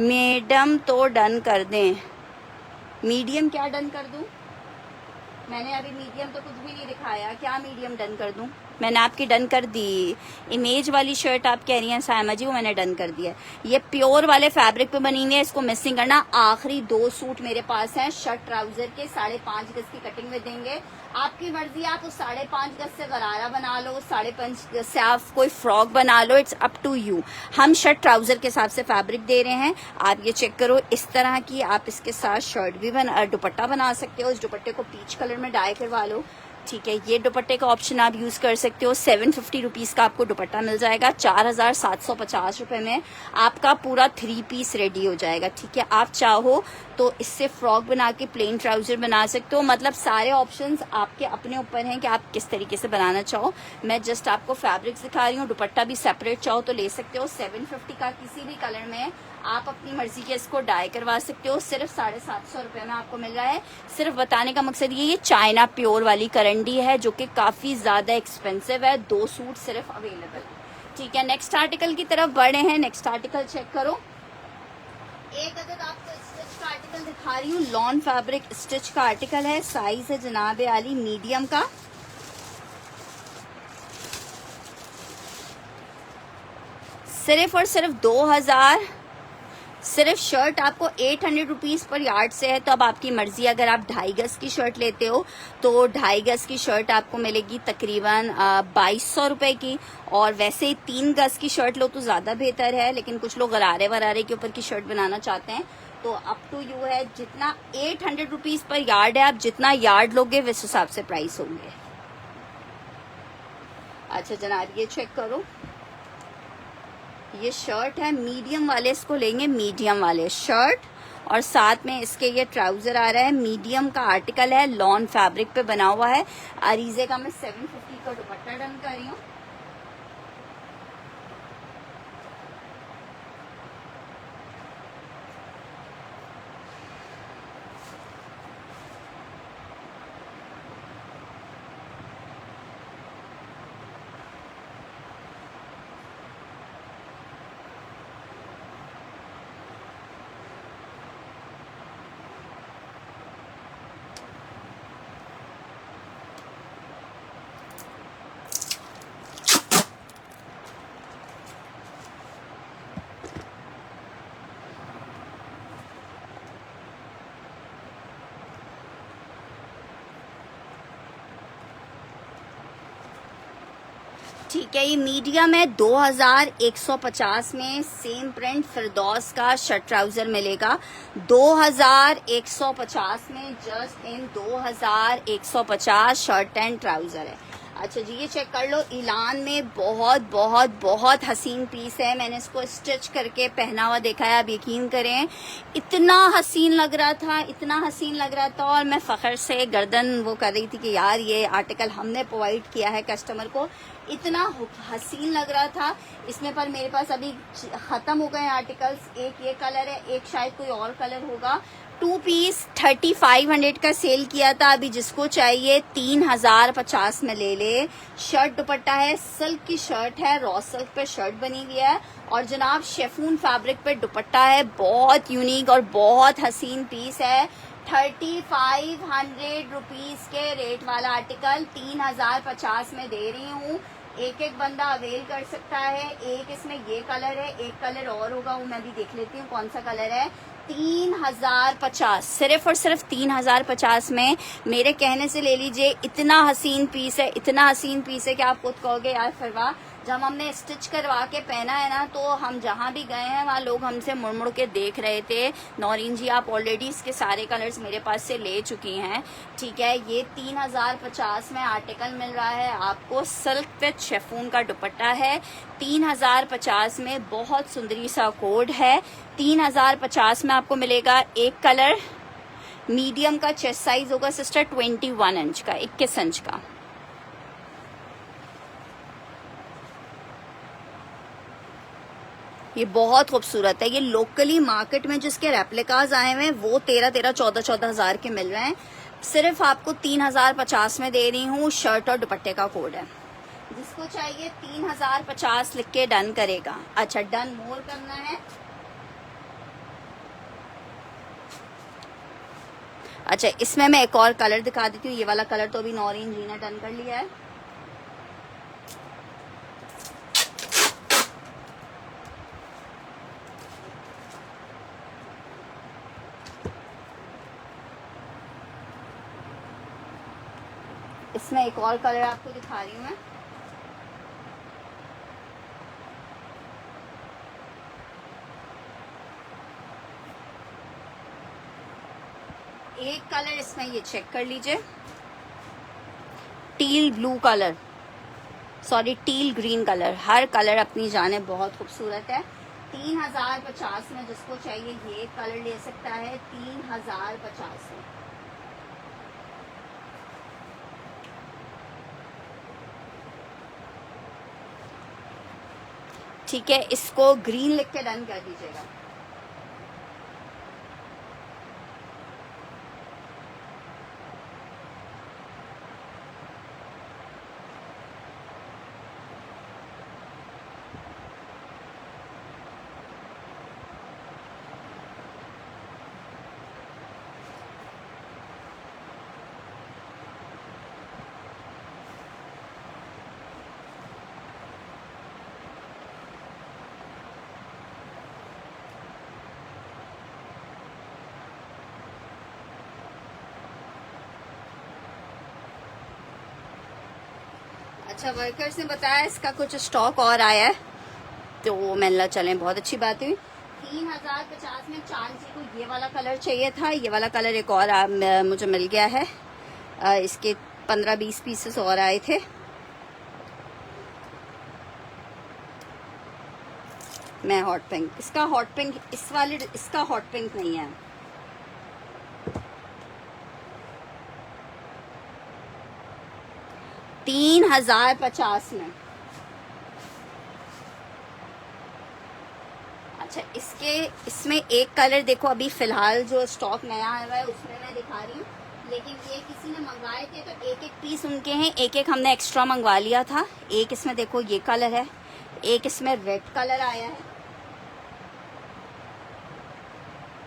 मैडम तो डन कर दें, मीडियम क्या डन कर दूं? मैंने अभी मीडियम तो कुछ भी नहीं दिखाया, क्या मीडियम डन कर दूं? मैंने आपकी डन कर दी। इमेज वाली शर्ट आप कह रही हैं सायमा जी, वो मैंने डन कर दिया। ये प्योर वाले फैब्रिक पे बनी हुई है, इसको मिसिंग करना। आखिरी 2 सूट मेरे पास हैं शर्ट ट्राउजर के, 5.5 गज की कटिंग में देंगे। आपकी मर्जी, आप उस 5.5 गज से गरारा बना लो, 5.5 गज से आप कोई फ्रॉक बना लो, इट्स अप टू यू। हम शर्ट ट्राउजर के हिसाब से फैब्रिक दे रहे हैं। आप ये चेक करो, इस तरह की आप इसके साथ शर्ट भी दुपट्टा बना सकते हो। इस दुपट्टे को पीच कलर में डाई करवा लो। ठीक है, ये दुपट्टे का ऑप्शन आप यूज कर सकते हो। 750 रुपीज का आपको दुपट्टा मिल जाएगा। 4,750 रुपए में आपका पूरा 3 पीस रेडी हो जाएगा। ठीक है, आप चाहो तो इससे फ्रॉक बना के प्लेन ट्राउजर बना सकते हो। मतलब सारे ऑप्शंस आपके अपने ऊपर हैं कि आप किस तरीके से बनाना चाहो। मैं जस्ट आपको फैब्रिक्स दिखा रही हूँ। दुपट्टा भी सेपरेट चाहो तो ले सकते हो। 750 का किसी भी कलर में आप अपनी मर्जी के इसको डाई करवा सकते हो। सिर्फ 750 रुपए में आपको मिल रहा है। सिर्फ बताने का मकसद ये चाइना प्योर वाली करंडी है, जो कि काफी ज्यादा एक्सपेंसिव है। 2 सूट सिर्फ अवेलेबल है। ठीक है, नेक्स्ट आर्टिकल की तरफ बढ़े हैं। नेक्स्ट आर्टिकल चेक करो। एक अदद आपको स्टिच का आर्टिकल दिखा रही हूँ। लॉन फैब्रिक स्टिच का आर्टिकल है। साइज है जनाब आली मीडियम का। सिर्फ और सिर्फ 2000। सिर्फ शर्ट आपको 800 रुपीज पर यार्ड से है। तो अब आपकी मर्जी, अगर आप 2.5 गज की शर्ट लेते हो तो 2.5 गज की शर्ट आपको मिलेगी तकरीबन 2200 रुपए की। और वैसे 3 गज की शर्ट लो तो ज्यादा बेहतर है, लेकिन कुछ लोग गरारे वरारे के ऊपर की शर्ट बनाना चाहते हैं तो अप टू यू है। जितना 800 रुपीज पर यार्ड है, आप जितना यार्ड लोगे उस हिसाब से प्राइस होंगे। अच्छा जनाब, ये चेक करो, ये शर्ट है। मीडियम वाले इसको लेंगे, मीडियम वाले शर्ट, और साथ में इसके ये ट्राउजर आ रहा है। मीडियम का आर्टिकल है, लॉन फैब्रिक पे बना हुआ है। अरीजे का मैं 750 का दुपट्टा डन कर रही हूँ। ठीक है, ये मीडियम है। 2150 में सेम प्रिंट फिरदौस का शर्ट ट्राउजर मिलेगा। 2150 में, just in 2150 shirt and trouser है। अच्छा जी, ये चेक कर लो। इलान में बहुत बहुत बहुत हसीन पीस है। मैंने इसको स्टिच करके पहना हुआ देखा है, आप यकीन करें इतना हसीन लग रहा था, इतना हसीन लग रहा था। और मैं फख्र से गर्दन वो कर रही थी कि यार ये आर्टिकल हमने प्रोवाइड किया है कस्टमर को। इतना हसीन लग रहा था इसमें। पर मेरे पास अभी खत्म हो गए आर्टिकल्स। एक ये कलर है, एक शायद कोई और कलर होगा। टू पीस 3500 का सेल किया था, अभी जिसको चाहिए 3050 में ले ले। शर्ट दुपट्टा है, सिल्क की शर्ट है, रॉ सिल्क पे शर्ट बनी हुई है और जनाब शेफून फैब्रिक पे दुपट्टा है। बहुत यूनिक और बहुत हसीन पीस है। 3500 रुपीज के रेट वाला आर्टिकल 3050 में दे रही हूँ। एक एक बंदा अवेल कर सकता है। एक इसमें ये कलर है, एक कलर और होगा, वो मैं भी देख लेती हूँ कौन सा कलर है। 3050, सिर्फ और सिर्फ 3050 में मेरे कहने से ले लीजिए। इतना हसीन पीस है, इतना हसीन पीस है कि आप खुद कहोगे यार फिरवा, जब हमने स्टिच करवा के पहना है ना, तो हम जहाँ भी गए हैं वहाँ लोग हमसे मुड़ मुड़ के देख रहे थे। नौरीन जी आप ऑलरेडी इसके सारे कलर्स मेरे पास से ले चुकी हैं, ठीक है। ये 3050 में आर्टिकल मिल रहा है आपको। सिल्क पे शेफून का दुपट्टा है। 3050 में बहुत सुंदरी सा कोड है। 3050 में आपको मिलेगा एक कलर। मीडियम का चेस्ट साइज होगा सिस्टर 21 इंच का, 21 इंच का। ये बहुत खूबसूरत है। ये लोकली मार्केट में जिसके रेप्लिकाज आए हुए हैं वो 13-14 हजार के मिल रहे हैं। सिर्फ आपको 3050 में दे रही हूँ। शर्ट और दुपट्टे का कोड है। जिसको चाहिए 3050 लिख के डन करेगा। अच्छा डन मोर करना है। अच्छा इसमें मैं एक और कलर दिखा देती हूँ। ये वाला कलर तो अभी नौरीन जी ने डन कर लिया है। इसमें एक और कलर आपको दिखा रही हूँ मैं। एक कलर इसमें ये चेक कर लीजिए, teal blue colour, sorry teal green colour. हर कलर अपनी जाने बहुत खूबसूरत है। 3050 में जिसको चाहिए ये कलर ले सकता है। 3050 में ठीक है। इसको ग्रीन लिख के डन कर दीजिएगा। अच्छा वर्कर्स ने बताया इसका कुछ स्टॉक और आया है, तो मिलना चलें, बहुत अच्छी बात हुई। 3050 में चांद जी को ये वाला कलर चाहिए था। ये वाला कलर एक और मुझे मिल गया है। इसके 15-20 पीसेस और आए थे। मैं हॉट पिंक, इसका हॉट पिंक, इस वाले इसका हॉट पिंक नहीं है। $3050 में। अच्छा इसमें एक कलर देखो, अभी फिलहाल जो स्टॉक नया आया हुआ है उसमें मैं दिखा रही हूँ, लेकिन ये किसी ने मंगवाए थे तो एक एक पीस उनके हैं, एक एक हमने एक्स्ट्रा मंगवा लिया था। एक इसमें देखो ये कलर है, एक इसमें रेड कलर आया है,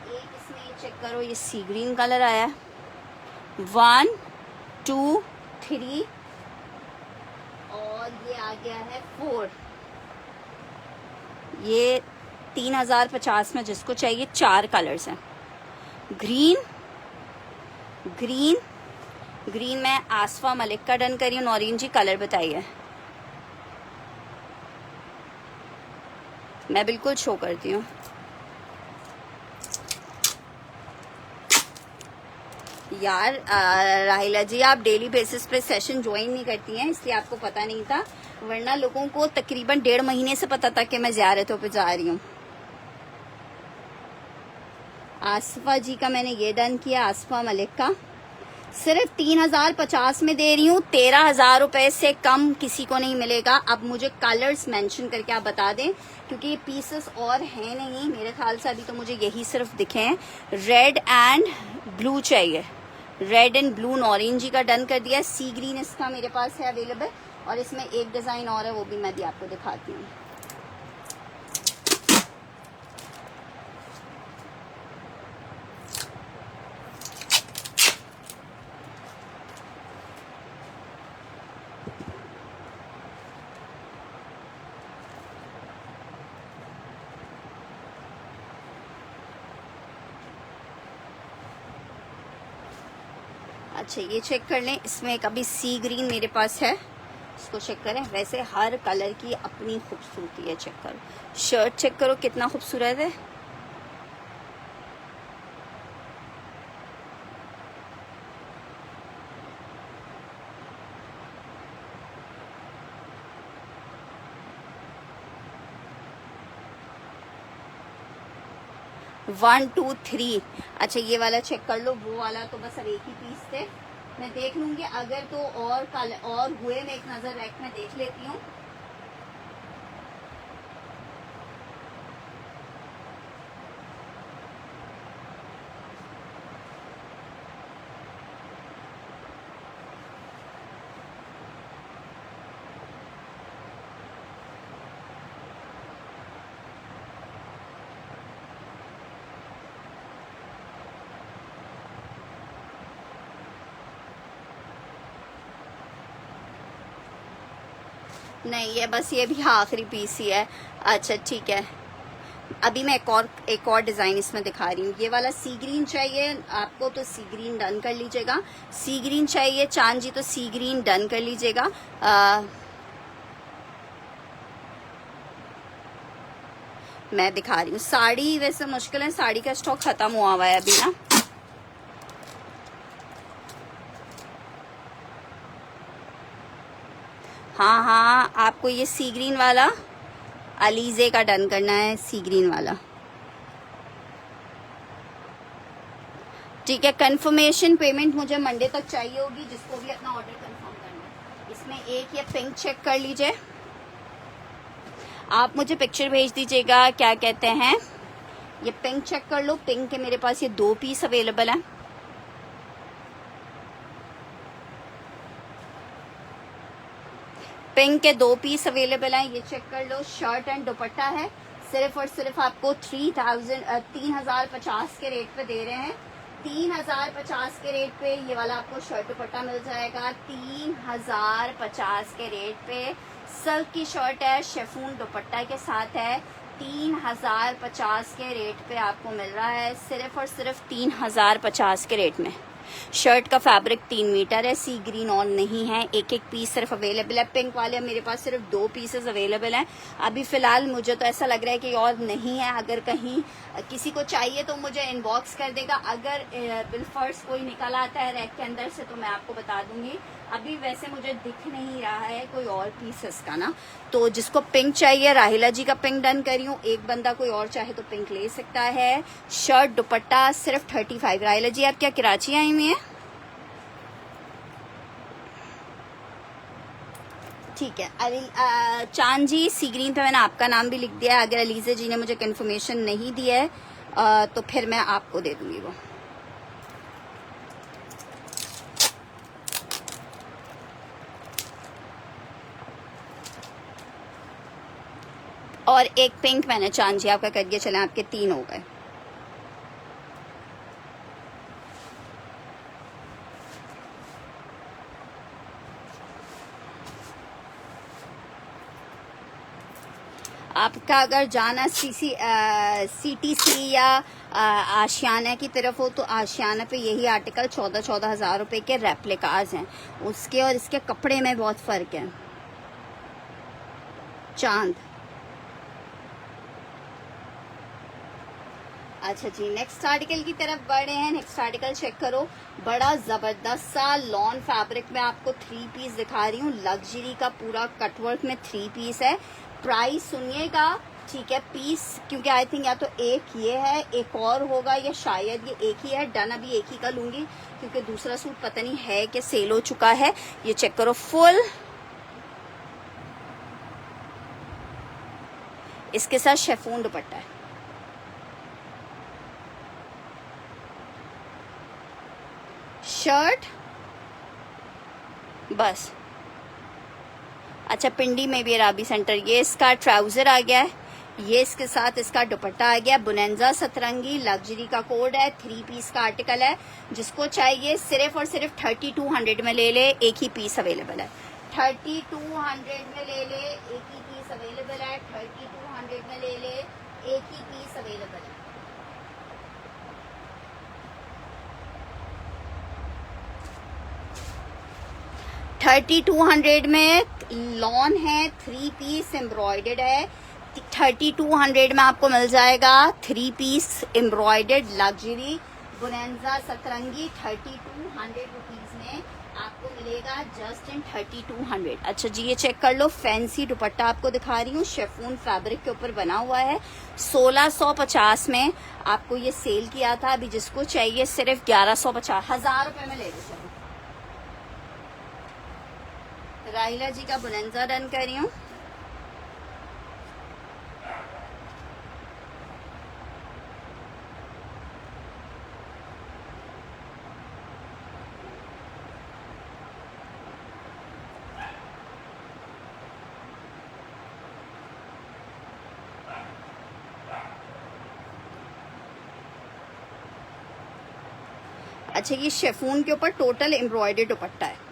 एक इसमें चेक करो ये सी ग्रीन कलर आया है। 1 2 3 और ये आ गया है 4। ये 3050 में जिसको चाहिए 4 कलर्स हैं। ग्रीन ग्रीन ग्रीन मैं आसफा मलिक का डन करी हूँ। नौरीन जी कलर बताइए। मैं बिल्कुल शो करती हूँ। यार राहिला जी आप डेली बेसिस पे सेशन ज्वाइन नहीं करती हैं, इसलिए आपको पता नहीं था, वरना लोगों को तकरीबन 1.5 महीने से पता था कि मैं ज़ियारतों पे जा रही हूँ। आसफा जी का मैंने ये डन किया, आसफा मलिक का। सिर्फ 3050 में दे रही हूँ, 13,000 रुपए से कम किसी को नहीं मिलेगा। अब मुझे कलर्स मेंशन करके आप बता दें, क्योंकि ये पीसेस और हैं नहीं मेरे ख्याल से, अभी तो मुझे यही सिर्फ दिखे हैं। रेड एंड ब्लू चाहिए, रेड एंड ब्लू ऑरेंज का डन कर दिया। सी ग्रीन इसका मेरे पास है अवेलेबल, और इसमें एक डिजाइन और है, वो भी मैं भी आपको दिखाती हूँ। अच्छा ये चेक कर लें, इसमें एक अभी सी ग्रीन मेरे पास है, इसको चेक करें। वैसे हर कलर की अपनी खूबसूरती है, चेक करो। शर्ट चेक करो कितना खूबसूरत है। One two three. अच्छा ये वाला चेक कर लो, वो वाला तो बस अब एक ही पीस थे, मैं देख लूंगी अगर तो और कलर और हुए मैं एक नजर रैक में देख लेती हूँ। नहीं ये बस ये भी आखिरी पीस ही है। अच्छा ठीक है, अभी मैं एक और डिजाइन इसमें दिखा रही हूँ। ये वाला सी ग्रीन चाहिए आपको तो सी ग्रीन डन कर लीजिएगा, सी ग्रीन चाहिए चांद जी तो सी ग्रीन डन कर लीजिएगा। मैं दिखा रही हूँ साड़ी, वैसे मुश्किल है, साड़ी का स्टॉक खत्म हुआ हुआ है अभी ना। हाँ हाँ, आपको ये सी ग्रीन वाला अलीजे का डन करना है, सी ग्रीन वाला। ठीक है, कंफर्मेशन पेमेंट मुझे मंडे तक चाहिए होगी, जिसको भी अपना ऑर्डर कंफर्म करना है। इसमें एक ये पिंक चेक कर लीजिए, आप मुझे पिक्चर भेज दीजिएगा, क्या कहते हैं, ये पिंक चेक कर लो। पिंक के मेरे पास ये 2 पीस अवेलेबल है। पिंक के 2 पीस अवेलेबल हैं, ये चेक कर लो। शर्ट एंड दुपट्टा है, सिर्फ और सिर्फ आपको 3050 के रेट पे दे रहे हैं। 3050 के रेट पे ये वाला आपको शर्ट दुपट्टा मिल जाएगा। 3050 के रेट पे सिल्क की शर्ट है, शेफून दुपट्टा के साथ है। 3050 के रेट पे आपको मिल रहा है, सिर्फ और सिर्फ 3050 के रेट में। शर्ट का फैब्रिक 3 मीटर है, सी ग्रीन ऑन नहीं है, एक एक पीस सिर्फ अवेलेबल है। पिंक वाले मेरे पास सिर्फ 2 पीसेस अवेलेबल हैं अभी फिलहाल। मुझे तो ऐसा लग रहा है कि और नहीं है, अगर कहीं किसी को चाहिए तो मुझे इनबॉक्स कर देगा। अगर बिलफर्स कोई निकल आता है रैक के अंदर से तो मैं आपको बता दूंगी। अभी वैसे मुझे दिख नहीं रहा है कोई और पीसेस का ना, तो जिसको पिंक चाहिए राहिला जी का पिंक डन करी हूँ। एक बंदा कोई और चाहे तो पिंक ले सकता है। शर्ट दुपट्टा सिर्फ 35। राहिला जी आप क्या कराची आई हुई हैं? ठीक है, चांद जी सी ग्रीन पे मैंने आपका नाम भी लिख दिया है। अगर अलीजे जी ने मुझे कंफर्मेशन नहीं दिया है तो फिर मैं आपको दे दूंगी वो। और एक पिंक मैंने चांद जी आपका कर दिया, चले आपके 3 हो गए। आपका अगर जाना CTC या आशियाना की तरफ हो तो आशियाना पे यही आर्टिकल 14-14 हज़ार रुपए के रेप्लिकाज हैं, उसके और इसके कपड़े में बहुत फर्क है। चांद अच्छा जी, नेक्स्ट आर्टिकल की तरफ बढ़े हैं। नेक्स्ट आर्टिकल चेक करो, बड़ा जबरदस्त सा लॉन फैब्रिक में आपको 3 पीस दिखा रही हूँ। लग्जरी का पूरा कटवर्क में 3 पीस है। प्राइस सुनिएगा ठीक है पीस, क्योंकि आई थिंक या तो एक ये है एक और होगा या शायद ये एक ही है। डन, अभी एक ही का लूंगी क्योंकि दूसरा सूट पता नहीं है कि सेल हो चुका है। ये चेक करो, फुल इसके साथ शेफून दुपट्टा है। शर्ट बस। अच्छा, पिंडी में भी अराबी सेंटर, ये इसका ट्राउजर आ गया है, ये इसके साथ इसका दुपट्टा आ गया। बुनेंजा सतरंगी लग्जरी का कोड है, 3 पीस का आर्टिकल है। जिसको चाहिए सिर्फ और सिर्फ 3200 में ले ले, एक ही पीस अवेलेबल है। 3200 में ले ले, एक ही पीस अवेलेबल है। 3200 में ले ले, एक ही पीस अवेलेबल है। $3200 में लॉन है, 3 पीस एम्ब्रॉयडर्ड है। 3200 में आपको मिल जाएगा 3 पीस एम्ब्रॉयडर्ड लग्जरी बुनेंजा सतरंगी। 3200 रुपीज में आपको मिलेगा, जस्ट इन 3200। अच्छा जी, ये चेक कर लो, फैंसी दुपट्टा आपको दिखा रही हूँ, शेफून फैब्रिक के ऊपर बना हुआ है। 1650 में आपको ये सेल किया था, अभी जिसको चाहिए सिर्फ 1150, 1000 रुपए में ले लो। चलो, राहिला जी का बुनेंजा डन कर रही हूँ। अच्छा, ये शेफून के ऊपर टोटल एम्ब्रॉयडर्ड दुपट्टा है।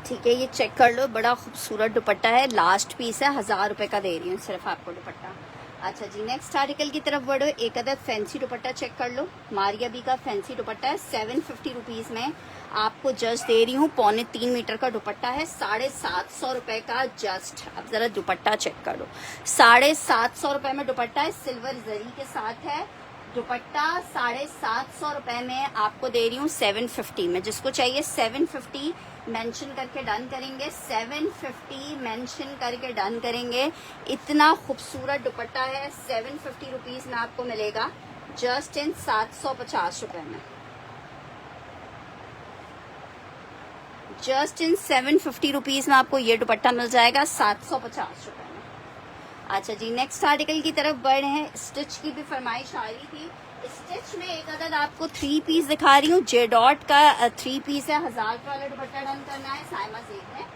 ठीक है, ये चेक कर लो, बड़ा खूबसूरत दुपट्टा है, लास्ट पीस है, 1000 रुपए का दे रही हूँ सिर्फ आपको दुपट्टा। अच्छा जी, नेक्स्ट आर्टिकल की तरफ बढ़ो। एक अदद फैंसी दुपट्टा चेक कर लो, मारिया बी का फैंसी दुपट्टा है। 750 रुपीज में आपको जस्ट दे रही हूँ, 3.25 मीटर का दुपट्टा है, 750 रुपए का जस्ट। अब जरा दुपट्टा चेक कर लो, 750 रुपए में दुपट्टा है, सिल्वर जरी के साथ है दुपट्टा। 750 रुपए में आपको दे रही हूँ 750 में। जिसको चाहिए 750 मेंशन करके डन करेंगे, 750 मेंशन करके डन करेंगे। इतना खूबसूरत दुपट्टा है, 750 रुपीज में आपको मिलेगा, जस्ट इन 750 रुपए में। जस्ट इन 750 रुपीज में आपको ये दुपट्टा मिल जाएगा, 750 रुपए में। अच्छा जी, नेक्स्ट आर्टिकल की तरफ बढ़ रहे हैं। स्टिच की भी फरमाइश आ रही थी, स्टिच में एक अदद आपको 3 पीस दिखा रही हूँ। जे डॉट का 3 पीस है, 1000 का वाला दुपट्टा डन करना है। साइमा जेब में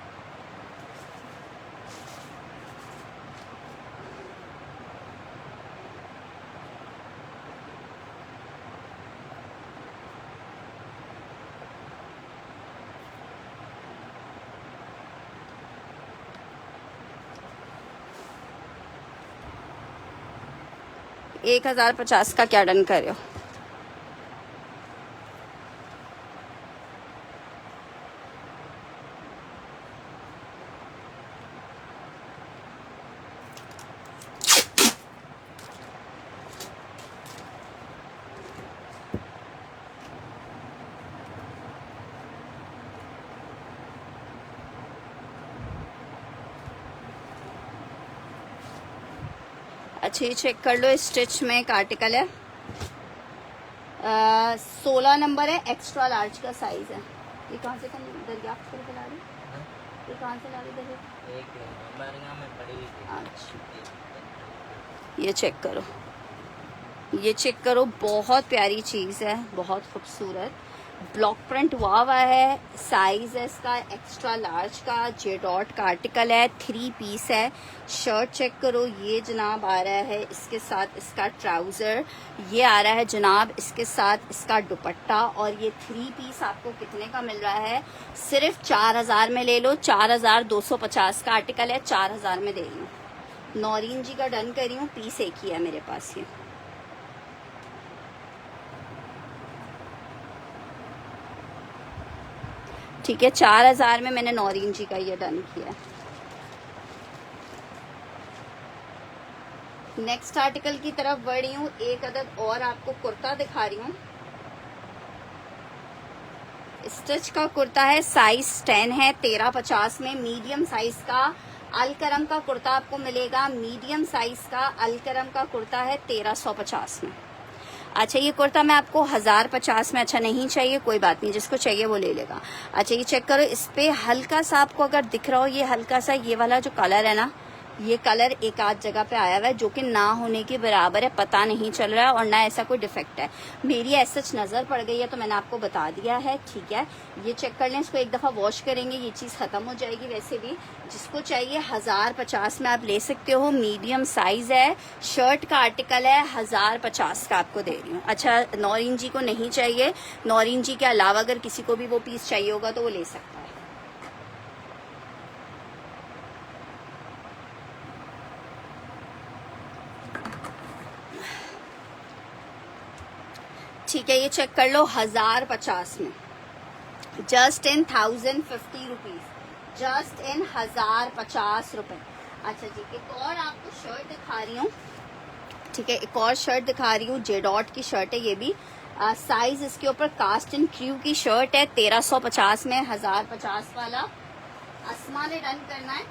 $1050 का क्या डन कर रहे हो? अच्छा, ये चेक कर लो, स्टिच में एक आर्टिकल है, 16 नंबर है, एक्स्ट्रा लार्ज का साइज है। ये कहाँ से दरियाफ्त करके ला रही? ये कहाँ से ला रही दरियाफ्त? अच्छा, ये चेक करो, ये चेक करो, बहुत प्यारी चीज़ है, बहुत खूबसूरत ब्लॉक प्रिंट हुआ हुआ है। साइज है इसका एक्स्ट्रा लार्ज का, जे डॉट का आर्टिकल है, 3 पीस है। शर्ट चेक करो, ये जनाब आ रहा है, इसके साथ इसका ट्राउज़र, ये आ रहा है जनाब इसके साथ इसका दुपट्टा, और ये 3 पीस आपको कितने का मिल रहा है? सिर्फ 4000 में ले लो। 4250 का आर्टिकल है, 4000 में दे रही हूँ। नौरीन जी का डन कर रही हूँ, पीस एक ही है मेरे पास। ये ठीक है, 4000 में मैंने नौरीन जी का ये डन किया। नेक्स्ट आर्टिकल की तरफ बढ़ रही हूँ, एक अदद और आपको कुर्ता दिखा रही हूँ। स्टिच का कुर्ता है, साइज 10 है, 1350 में। मीडियम साइज का अलकरम का कुर्ता आपको मिलेगा, मीडियम साइज का अलकरम का कुर्ता है 1350 में। अच्छा, ये कुर्ता मैं आपको 1050 में, अच्छा नहीं चाहिए कोई बात नहीं, जिसको चाहिए वो ले लेगा। अच्छा, ये चेक करो, इस पे हल्का सा आपको अगर दिख रहा हो, ये हल्का सा ये वाला जो कलर है ना, ये कलर एक आध जगह पे आया हुआ है, जो कि ना होने के बराबर है, पता नहीं चल रहा है और ना ऐसा कोई डिफेक्ट है। मेरी ऐसा नजर पड़ गई है तो मैंने आपको बता दिया है, ठीक है। ये चेक कर लें, इसको एक दफा वॉश करेंगे, ये चीज खत्म हो जाएगी। वैसे भी जिसको चाहिए 1050 में आप ले सकते हो, मीडियम साइज है, शर्ट का आर्टिकल है, 1050 का आपको दे रही हूँ। अच्छा, नौरीन जी को नहीं चाहिए, नौरीन जी के अलावा अगर किसी को भी वो पीस चाहिए होगा तो वो ले सकता है। ठीक है, ये चेक कर लो, 1050 में, just in 1050 rupees, just in 1050 रुपए। अच्छा जी, एक और आपको शर्ट दिखा रही हूँ, ठीक है, एक और शर्ट दिखा रही हूँ, जेडॉट की शर्ट है ये भी। साइज इसके ऊपर कास्ट एंड क्रू की शर्ट है, 1350 में, 1050 वाला। अस्मा ने डन करना है,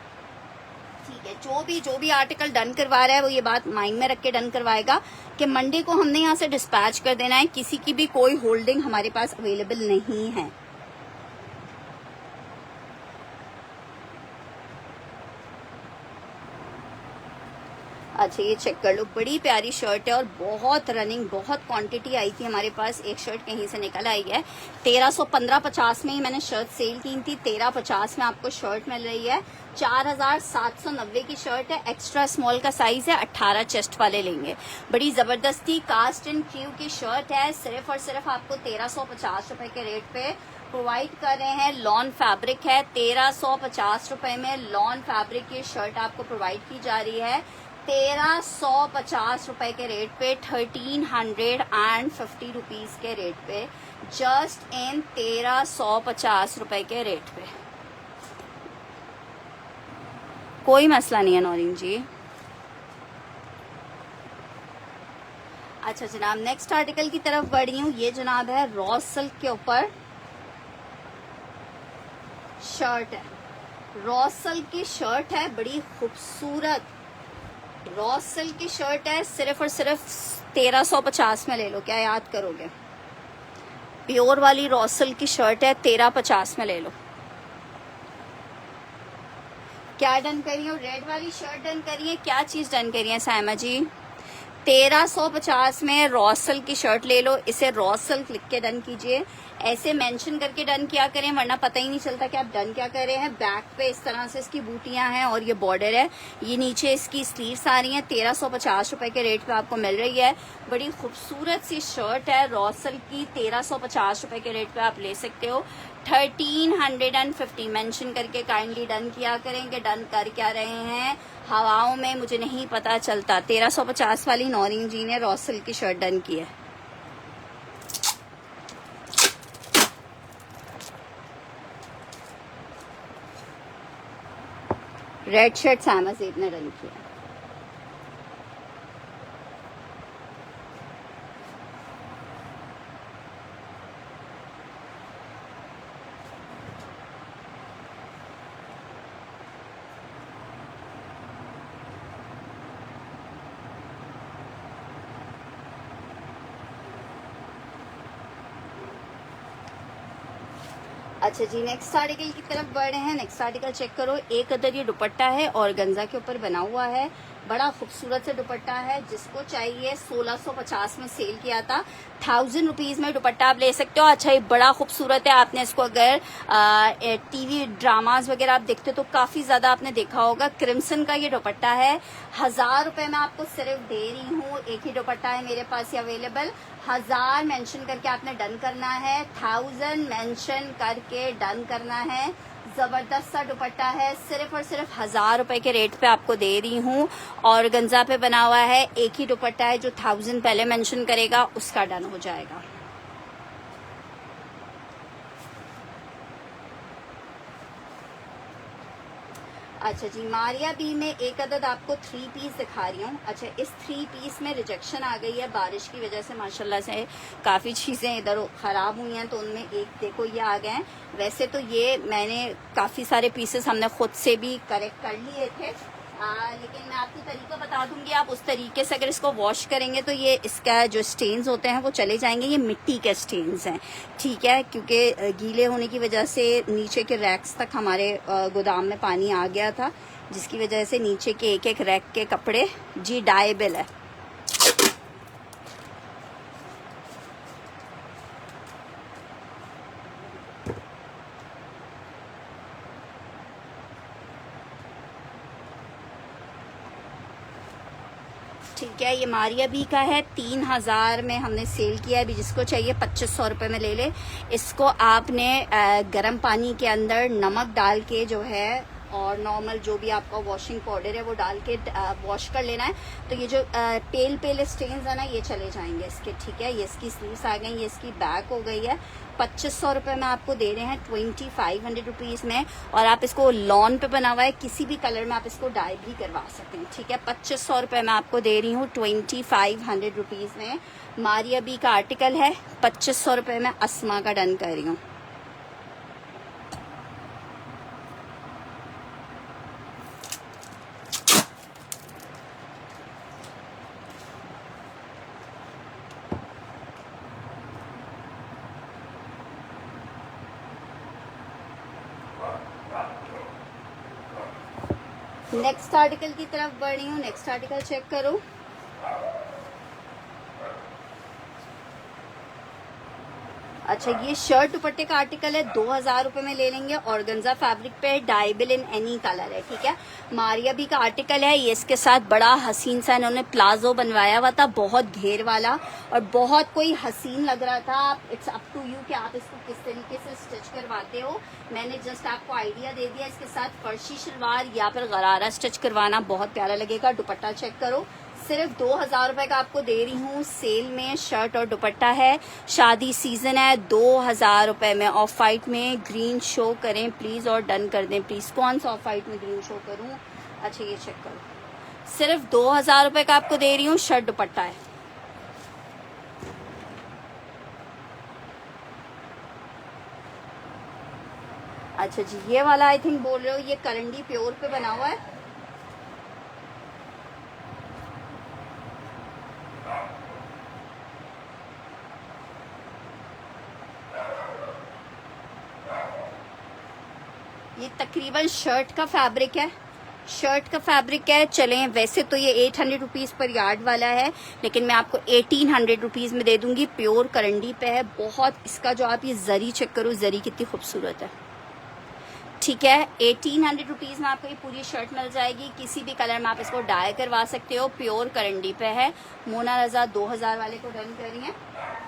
ठीक है। जो भी आर्टिकल डन करवा रहा है वो ये बात माइंड में रख के डन करवाएगा कि मंडे को हमने यहाँ से डिस्पैच कर देना है, किसी की भी कोई होल्डिंग हमारे पास अवेलेबल नहीं है। अच्छा, ये चेक कर लो, बड़ी प्यारी शर्ट है और बहुत रनिंग, बहुत क्वांटिटी आई थी हमारे पास, एक शर्ट कहीं से निकल आई है। 1315-50 में ही मैंने शर्ट सेल की थी, 1350 में आपको शर्ट मिल रही है। 4790 की शर्ट है, एक्स्ट्रा स्मॉल का साइज है, 18 चेस्ट वाले लेंगे। बड़ी जबरदस्ती कास्ट एंड क्रू की शर्ट है, सिर्फ और सिर्फ आपको 1350 रुपए के रेट पे प्रोवाइड कर रहे हैं। लॉन फैब्रिक है, 1350 रुपए में लॉन फैब्रिक की शर्ट आपको प्रोवाइड की जा रही है, 1350 रुपए के रेट पे, 1350 रुपीज के रेट पे, जस्ट इन 1350 रुपए के रेट पे। कोई मसला नहीं है नौरीन जी। अच्छा जनाब, नेक्स्ट आर्टिकल की तरफ बढ़ रही हूँ। ये जनाब है रॉ सिल्क के ऊपर शर्ट है, रॉ सिल्क की शर्ट है, बड़ी खूबसूरत रॉ सिल्क की शर्ट है, सिर्फ और सिर्फ 1350 में ले लो, क्या याद करोगे। प्योर वाली रॉ सिल्क की शर्ट है, 1350 में ले लो। क्या डन करिए, रेड वाली शर्ट डन करिए, क्या चीज डन करिए सायमा जी। 1350 में रॉ सिल्क की शर्ट ले लो, इसे रॉ सिल्क लिख के डन कीजिए, ऐसे मेंशन करके डन किया करें, वरना पता ही नहीं चलता कि आप डन क्या कर रहे हैं। बैक पे इस तरह से इसकी बूटियां हैं और ये बॉर्डर है, ये नीचे इसकी स्लीव्स आ रही हैं। 1350 रुपए के रेट पे आपको मिल रही है, बड़ी खूबसूरत सी शर्ट है रॉ सिल्क की, 1350 रुपए के रेट पे आप ले सकते हो। 1350 मेंशन करके काइंडली डन किया करें कि डन कर क्या रहे हैं, हवाओं में मुझे नहीं पता चलता। 1350 वाली नौरीन जी ने रॉ सिल्क की शर्ट डन की है। रेड शर्ट सामा सेठ ने डन किया। अच्छा जी, नेक्स्ट आर्टिकल की तरफ बढ़ रहे हैं। नेक्स्ट आर्टिकल चेक करो, एक अदर ये दुपट्टा है और गंजा के ऊपर बना हुआ है, बड़ा खूबसूरत से दुपट्टा है। जिसको चाहिए 1650 में सेल किया था, 1000 रुपीज में दुपट्टा आप ले सकते हो। अच्छा, ये बड़ा खूबसूरत है, आपने इसको अगर टीवी ड्रामाज वगैरह आप देखते हो तो काफी ज्यादा आपने देखा होगा। क्रिम्सन का ये दुपट्टा है, 1000 रुपए में आपको सिर्फ दे रही हूँ। एक ही दुपट्टा है मेरे पास अवेलेबल, 1000 मेंशन करके आपने डन करना है, 1000 मेंशन करके डन करना है। जबरदस्त सा दुपट्टा है, सिर्फ और सिर्फ 1000 रुपए के रेट पे आपको दे रही हूँ और गंजा पे बना हुआ है। एक ही दुपट्टा है, जो 1000 पहले मेंशन करेगा उसका डन हो जाएगा। अच्छा जी, मारिया बी में एक अदद आपको 3 पीस दिखा रही हूँ। अच्छा, इस 3 पीस में रिजेक्शन आ गई है बारिश की वजह से, माशाल्लाह से काफ़ी चीज़ें इधर ख़राब हुई हैं, तो उनमें एक देखो ये आ गए हैं। वैसे तो ये मैंने काफ़ी सारे पीसेस हमने खुद से भी करेक्ट कर लिए थे, लेकिन मैं आपको तरीका बता दूंगी, आप उस तरीके से अगर इसको वॉश करेंगे तो ये इसका जो स्टेन्स होते हैं वो चले जाएंगे। ये मिट्टी के स्टेन्स हैं, ठीक है, क्योंकि गीले होने की वजह से नीचे के रैक्स तक हमारे गोदाम में पानी आ गया था, जिसकी वजह से नीचे के एक एक रैक के कपड़े जी डाइबल है। ठीक है, ये मारिया बी का है, 3000 में हमने सेल किया है। अभी जिसको चाहिए 2500 रुपये में ले ले। इसको आपने गर्म पानी के अंदर नमक डाल के जो है, और नॉर्मल जो भी आपका वॉशिंग पाउडर है वो डाल के वॉश कर लेना है। तो ये जो पेल पेल स्टेन्स है ना, ये चले जाएंगे इसके, ठीक है। ये इसकी स्लीव्स आ गई, ये इसकी बैक हो गई है। 2500 रुपये में आपको दे रहे हैं 2500 रुपीज़ में, और आप इसको लॉन पे बना हुआ है, किसी भी कलर में आप इसको डाई भी करवा सकते हैं, ठीक है। 2500 रुपये में आपको दे रही हूँ 2500 रुपीज़ में। मारिया बी का आर्टिकल है, 2500 रुपये में अस्मा का डन कर रही हूँ। नेक्स्ट आर्टिकल की तरफ बढ़ रही हूँ। नेक्स्ट आर्टिकल चेक करो। अच्छा, ये शर्ट दुपट्टे का आर्टिकल है, 2000 रुपये में ले लेंगे। ऑर्गेन्जा फैब्रिक पे डाइबल इन एनी कलर है, ठीक है। मारिया बी का आर्टिकल है, ये इसके साथ बड़ा हसीन सा इन्होंने प्लाजो बनवाया हुआ था, बहुत घेर वाला और बहुत कोई हसीन लग रहा था। इट्स अप टू यू कि आप इसको किस तरीके से स्टिच करवाते हो। मैंने जस्ट आपको आइडिया दे दिया। इसके साथ फर्शी शलवार या फिर गरारा स्टिच करवाना बहुत प्यारा लगेगा। दुपट्टा चेक करो, सिर्फ 2000 रुपये का आपको दे रही हूँ सेल में। शर्ट और दुपट्टा है, शादी सीजन है, 2000 रुपये में। ऑफ वाइट में ग्रीन शो करें प्लीज़ और डन कर दें प्लीज़। कौन सा ऑफ वाइट में ग्रीन शो करूँ? अच्छा, ये चेक करो, सिर्फ 2000 रुपये का आपको दे रही हूँ। शर्ट दुपट्टा है। अच्छा जी, ये वाला आई थिंक बोल रहे हो, ये करंडी प्योर पे बना हुआ है। ये तकरीबन शर्ट का फैब्रिक है, शर्ट का फैब्रिक है। चलें, वैसे तो ये 800 रुपीज़ पर यार्ड वाला है, लेकिन मैं आपको 1800 रुपीज़ में दे दूंगी। प्योर करंडी पे है बहुत। इसका जो आप ये जरी चेक करो, जरी कितनी खूबसूरत है, ठीक है। 1800 रुपीज़ में आपको ये पूरी शर्ट मिल जाएगी। किसी भी कलर में आप इसको डाई करवा सकते हो। प्योर करंडी पे है। मोना रजा 2000 वाले को डन कर रही है।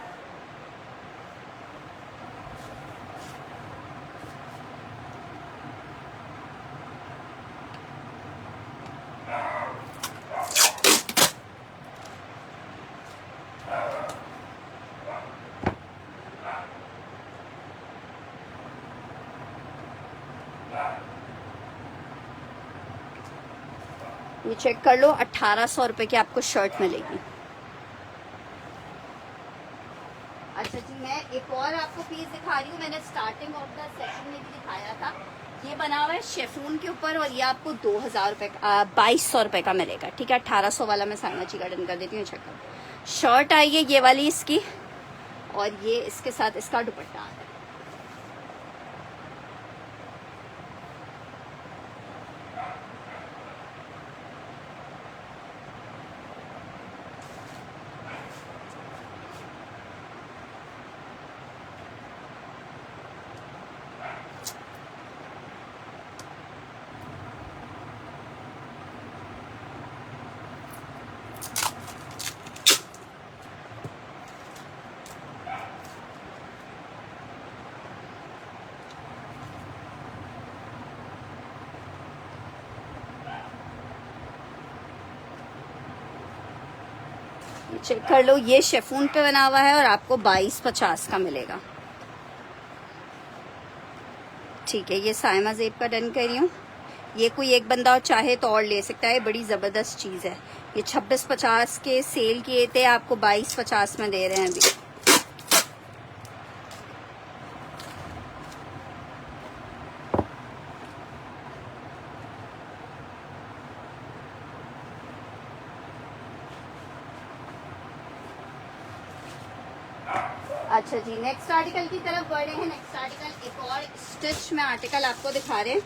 ये चेक कर लो, 1800 रुपये की आपको शर्ट मिलेगी। अच्छा जी, मैं एक और आपको पीस दिखा रही हूँ। मैंने स्टार्टिंग ऑफ द सेशन में भी दिखाया था। ये बना हुआ है शेफून के ऊपर, और ये आपको 2000 रुपये का 2200 रुपये का मिलेगा, ठीक है। 1800 वाला मैं साइना जी का डन कर देती हूँ। चेक करो, शर्ट आई है ये वाली इसकी, और ये इसके साथ इसका दुपट्टा आता है। चेक कर लो, ये शेफून पे बना हुआ है और आपको 2250 का मिलेगा, ठीक है। ये साइमा जेब का डन कर रही हूँ। ये कोई एक बंदा और चाहे तो और ले सकता है, बड़ी ज़बरदस्त चीज़ है। ये 26.50 के सेल किए थे, आपको 22.50 में दे रहे हैं अभी। अच्छा जी, नेक्स्ट आर्टिकल की तरफ बढ़े हैं। नेक्स्ट आर्टिकल एक और स्टिच में आर्टिकल आपको दिखा रहे हैं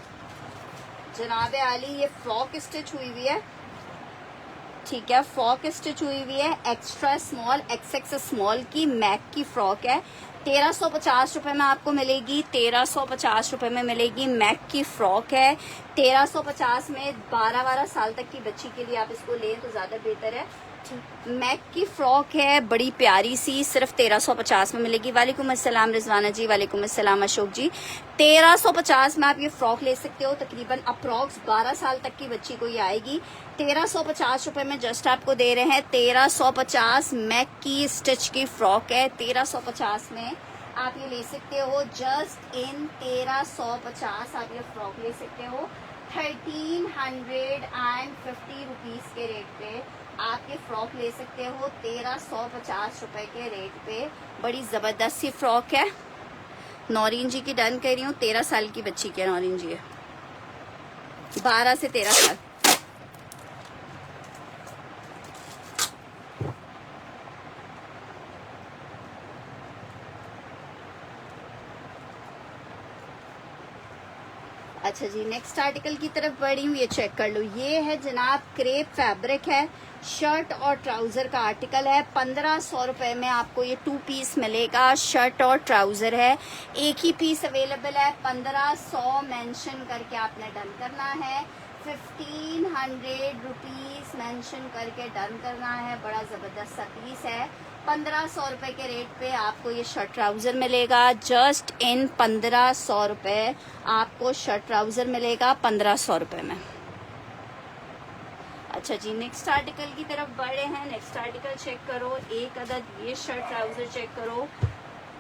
जनाब आली। ये फ्रॉक स्टिच हुई हुई है, ठीक है, फ्रॉक स्टिच हुई हुई है, एक्स्ट्रा स्मॉल XXS स्मॉल की मैक की फ्रॉक है। 1350 रुपये में आपको मिलेगी, 1350 रुपये में मिलेगी। मैक की फ्रॉक है, 1350 में 12 साल तक की बच्ची के लिए आप इसको लें तो ज़्यादा बेहतर है। मैक की फ्रॉक है, बड़ी प्यारी सी, सिर्फ 1350 में मिलेगी। वालेकुम अस्सलाम रिजवाना जी, वालेकुम अस्सलाम अशोक जी। 1350 में आप ये फ्रॉक ले सकते हो, तकरीबन अप्रॉक्स 12 साल तक की बच्ची को ये आएगी। 1350 रुपये में जस्ट आपको दे रहे हैं। 1350 मैक की स्टिच की फ्रॉक है, 1350 में आप ये ले सकते हो। जस्ट इन 1350 आप ये फ्रॉक ले सकते हो। 1350 रुपीज़ के रेट पे आप ये फ्रॉक ले सकते हो, 1350 रुपए के रेट पे। बड़ी ज़बरदस्त सी फ्रॉक है। नौरीन जी की डन कर रही हूँ, 13 साल की बच्ची की नौरीन जी है, 12 से 13 साल। अच्छा जी, नेक्स्ट आर्टिकल की तरफ बढ़ी हूँ, ये चेक कर लो। ये है जनाब क्रेप फैब्रिक है, शर्ट और ट्राउज़र का आर्टिकल है। 1500 रुपये में आपको ये 2 पीस मिलेगा। शर्ट और ट्राउज़र है, एक ही पीस अवेलेबल है। 1500 मेंशन करके आपने डन करना है। 1500 रुपीज़ मेंशन करके डन करना है। बड़ा ज़बरदस्त सा पीस है। 1500 रुपये के रेट पे आपको ये शर्ट ट्राउज़र मिलेगा। जस्ट इन 1500 रुपये आपको शर्ट ट्राउज़र मिलेगा 1500 रुपये में। अच्छा जी, नेक्स्ट आर्टिकल की तरफ बढ़े हैं। नेक्स्ट आर्टिकल चेक करो, एक अदद ये शर्ट ट्राउज़र चेक करो।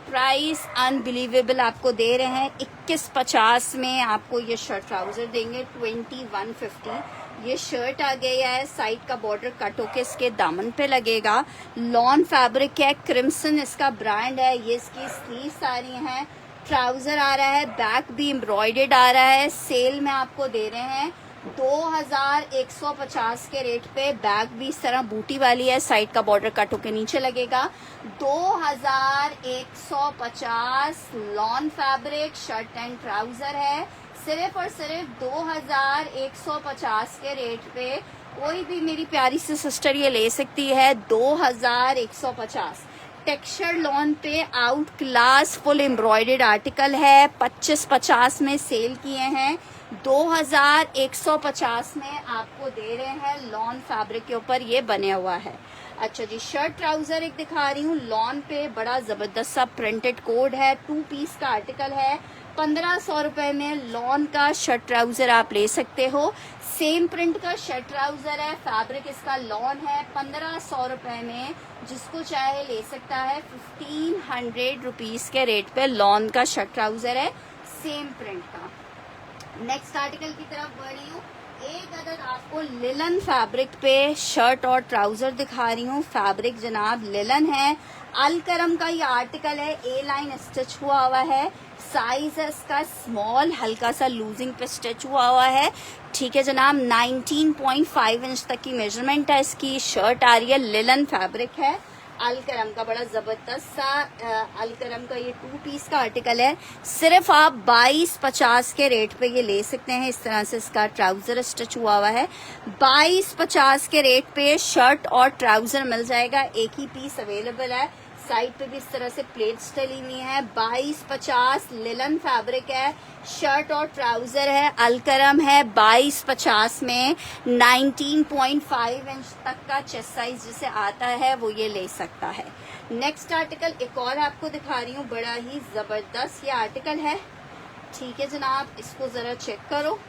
प्राइस अनबिलीवेबल आपको दे रहे हैं। 2150 में आपको ये शर्ट ट्राउज़र देंगे। 2150 ये शर्ट आ गया है। साइड का बॉर्डर कट होके इसके दामन पे लगेगा। लॉन फैब्रिक है, क्रिम्सन इसका ब्रांड है। ये इसकी स्लीव्स आ रही हैं, ट्राउज़र आ रहा है, बैक भी एम्ब्रॉयडर्ड आ रहा है। सेल में आपको दे रहे हैं 2150 के रेट पे। बैक भी इस तरह बूटी वाली है, साइड का बॉर्डर कट होके नीचे लगेगा। 2150 lawn fabric shirt and trouser है। सिर्फ और सिर्फ 2150 के रेट पे कोई भी मेरी प्यारी सी सिस्टर ये ले सकती है। 2150 टेक्सचर लॉन पे out class full embroidered article है। 2550 में सेल किए हैं। 2150 में आपको दे रहे हैं। लॉन फैब्रिक के ऊपर ये बने हुआ है। अच्छा जी, शर्ट ट्राउज़र एक दिखा रही हूँ। लॉन पे बड़ा ज़बरदस्त सा प्रिंटेड कोड है। 2 पीस का आर्टिकल है। 1500 रुपये में लॉन का शर्ट ट्राउज़र आप ले सकते हो। सेम प्रिंट का शर्ट ट्राउज़र है, फैब्रिक इसका लॉन है। 1500 रुपये में जिसको चाहे ले सकता है। 1500 रुपीज़ के रेट पे लॉन का शर्ट ट्राउज़र है, सेम प्रिंट का। नेक्स्ट आर्टिकल की तरफ बढ़ी हूँ। एक अदद आपको लिलन फैब्रिक पे शर्ट और ट्राउज़र दिखा रही हूँ। फैब्रिक जनाब लिलन है। अलकरम का ये आर्टिकल है, ए लाइन स्टिच हुआ है। साइज है इसका स्मॉल, हल्का सा लूजिंग पे स्टिच हुआ है। ठीक है जनाब, 19.5 इंच तक की मेजरमेंट है इसकी। शर्ट आ रही है, लिलन फैब्रिक है, अलकरम का बड़ा ज़बरदस्त सा अलकरम का ये 2 पीस का आर्टिकल है। सिर्फ आप 2250 के रेट पे ये ले सकते हैं। इस तरह से इसका ट्राउज़र स्टिच हुआ है। 2250 के रेट पे शर्ट और ट्राउज़र मिल जाएगा। एक ही पीस अवेलेबल है। साइड पे भी इस तरह से प्लेट्स डली हुई हैं। 2250 लिलन फैब्रिक है, शर्ट और ट्राउज़र है, अलकरम है। 2250 में 19.5 इंच तक का चेस्ट साइज जिसे आता है वो ये ले सकता है। नेक्स्ट आर्टिकल एक और आपको दिखा रही हूँ, बड़ा ही ज़बरदस्त ये आर्टिकल है। ठीक है जनाब, इसको ज़रा चेक करो।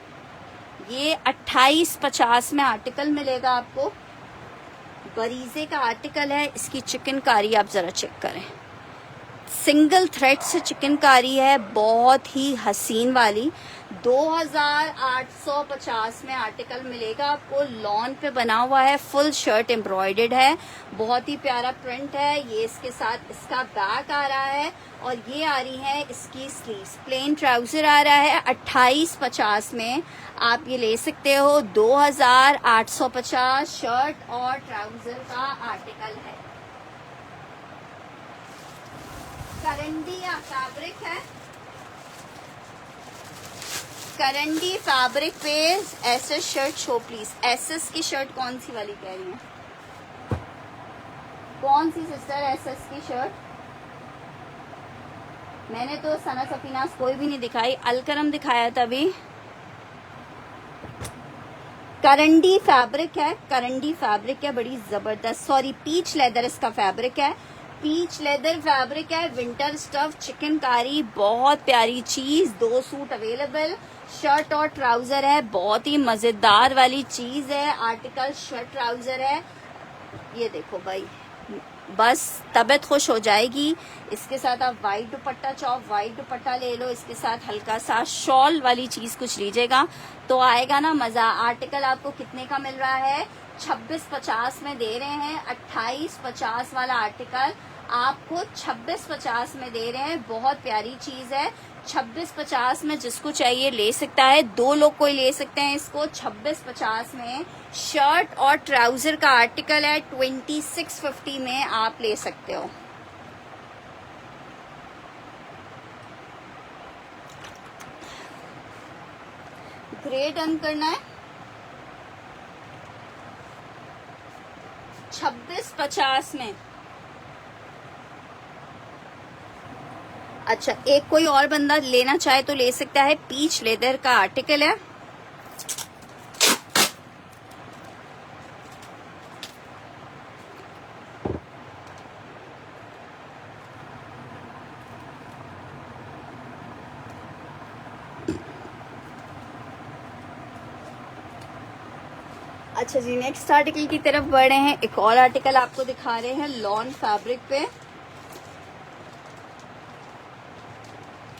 ये 2850 में आर्टिकल मिलेगा आपको। बरीजे का आर्टिकल है, इसकी चिकनकारी आप ज़रा चेक करें। सिंगल थ्रेड से चिकनकारी है, बहुत ही हसीन वाली। 2850 में आर्टिकल मिलेगा आपको। लॉन पे बना हुआ है, फुल शर्ट एम्ब्रॉयडर्ड है, बहुत ही प्यारा प्रिंट है। ये इसके साथ इसका बैक आ रहा है और ये आ रही है इसकी स्लीव्स। प्लेन ट्राउजर आ रहा है 2850 में, आप ये ले सकते हो। 2850 शर्ट और ट्राउजर का आर्टिकल है। करंडिया फैब्रिक है, करंडी फैब्रिक पे SS shirt show please. SS की शर्ट कौन सी वाली कह रही है, कौन सी सिस्टर एसएस की शर्ट? मैंने तो सना सफीनास कोई भी नहीं दिखाई, अलकरम दिखाया था अभी। करंडी फैब्रिक है, करंडी फैब्रिक है, बड़ी जबरदस्त। सॉरी, पीच लेदर इसका फैब्रिक है, पीच लेदर फैब्रिक है, विंटर स्टफ चिकनकारी, बहुत प्यारी चीज। 2 सूट अवेलेबल, शर्ट और ट्राउजर है, बहुत ही मजेदार वाली चीज है। आर्टिकल शर्ट ट्राउजर है, ये देखो भाई, बस तबीयत खुश हो जाएगी। इसके साथ आप वाइट दुपट्टा चाहो, वाइट दुपट्टा ले लो, इसके साथ हल्का सा शॉल वाली चीज कुछ लीजिएगा तो आएगा ना मजा। आर्टिकल आपको कितने का मिल रहा है? 2650 में दे रहे हैं। 2850 वाला आर्टिकल आपको 2650 में दे रहे हैं। बहुत प्यारी चीज है। 2650 में जिसको चाहिए ले सकता है, 2 लोग कोई ले सकते हैं इसको। 2650 में शर्ट और ट्राउजर का आर्टिकल है। 2650 में आप ले सकते हो। ग्रे डन करना है। 2650 में। अच्छा, एक कोई और बंदा लेना चाहे तो ले सकता है। पीच लेदर का आर्टिकल है। अच्छा जी, नेक्स्ट आर्टिकल की तरफ बढ़ रहे हैं। एक और आर्टिकल आपको दिखा रहे हैं लॉन फैब्रिक पे।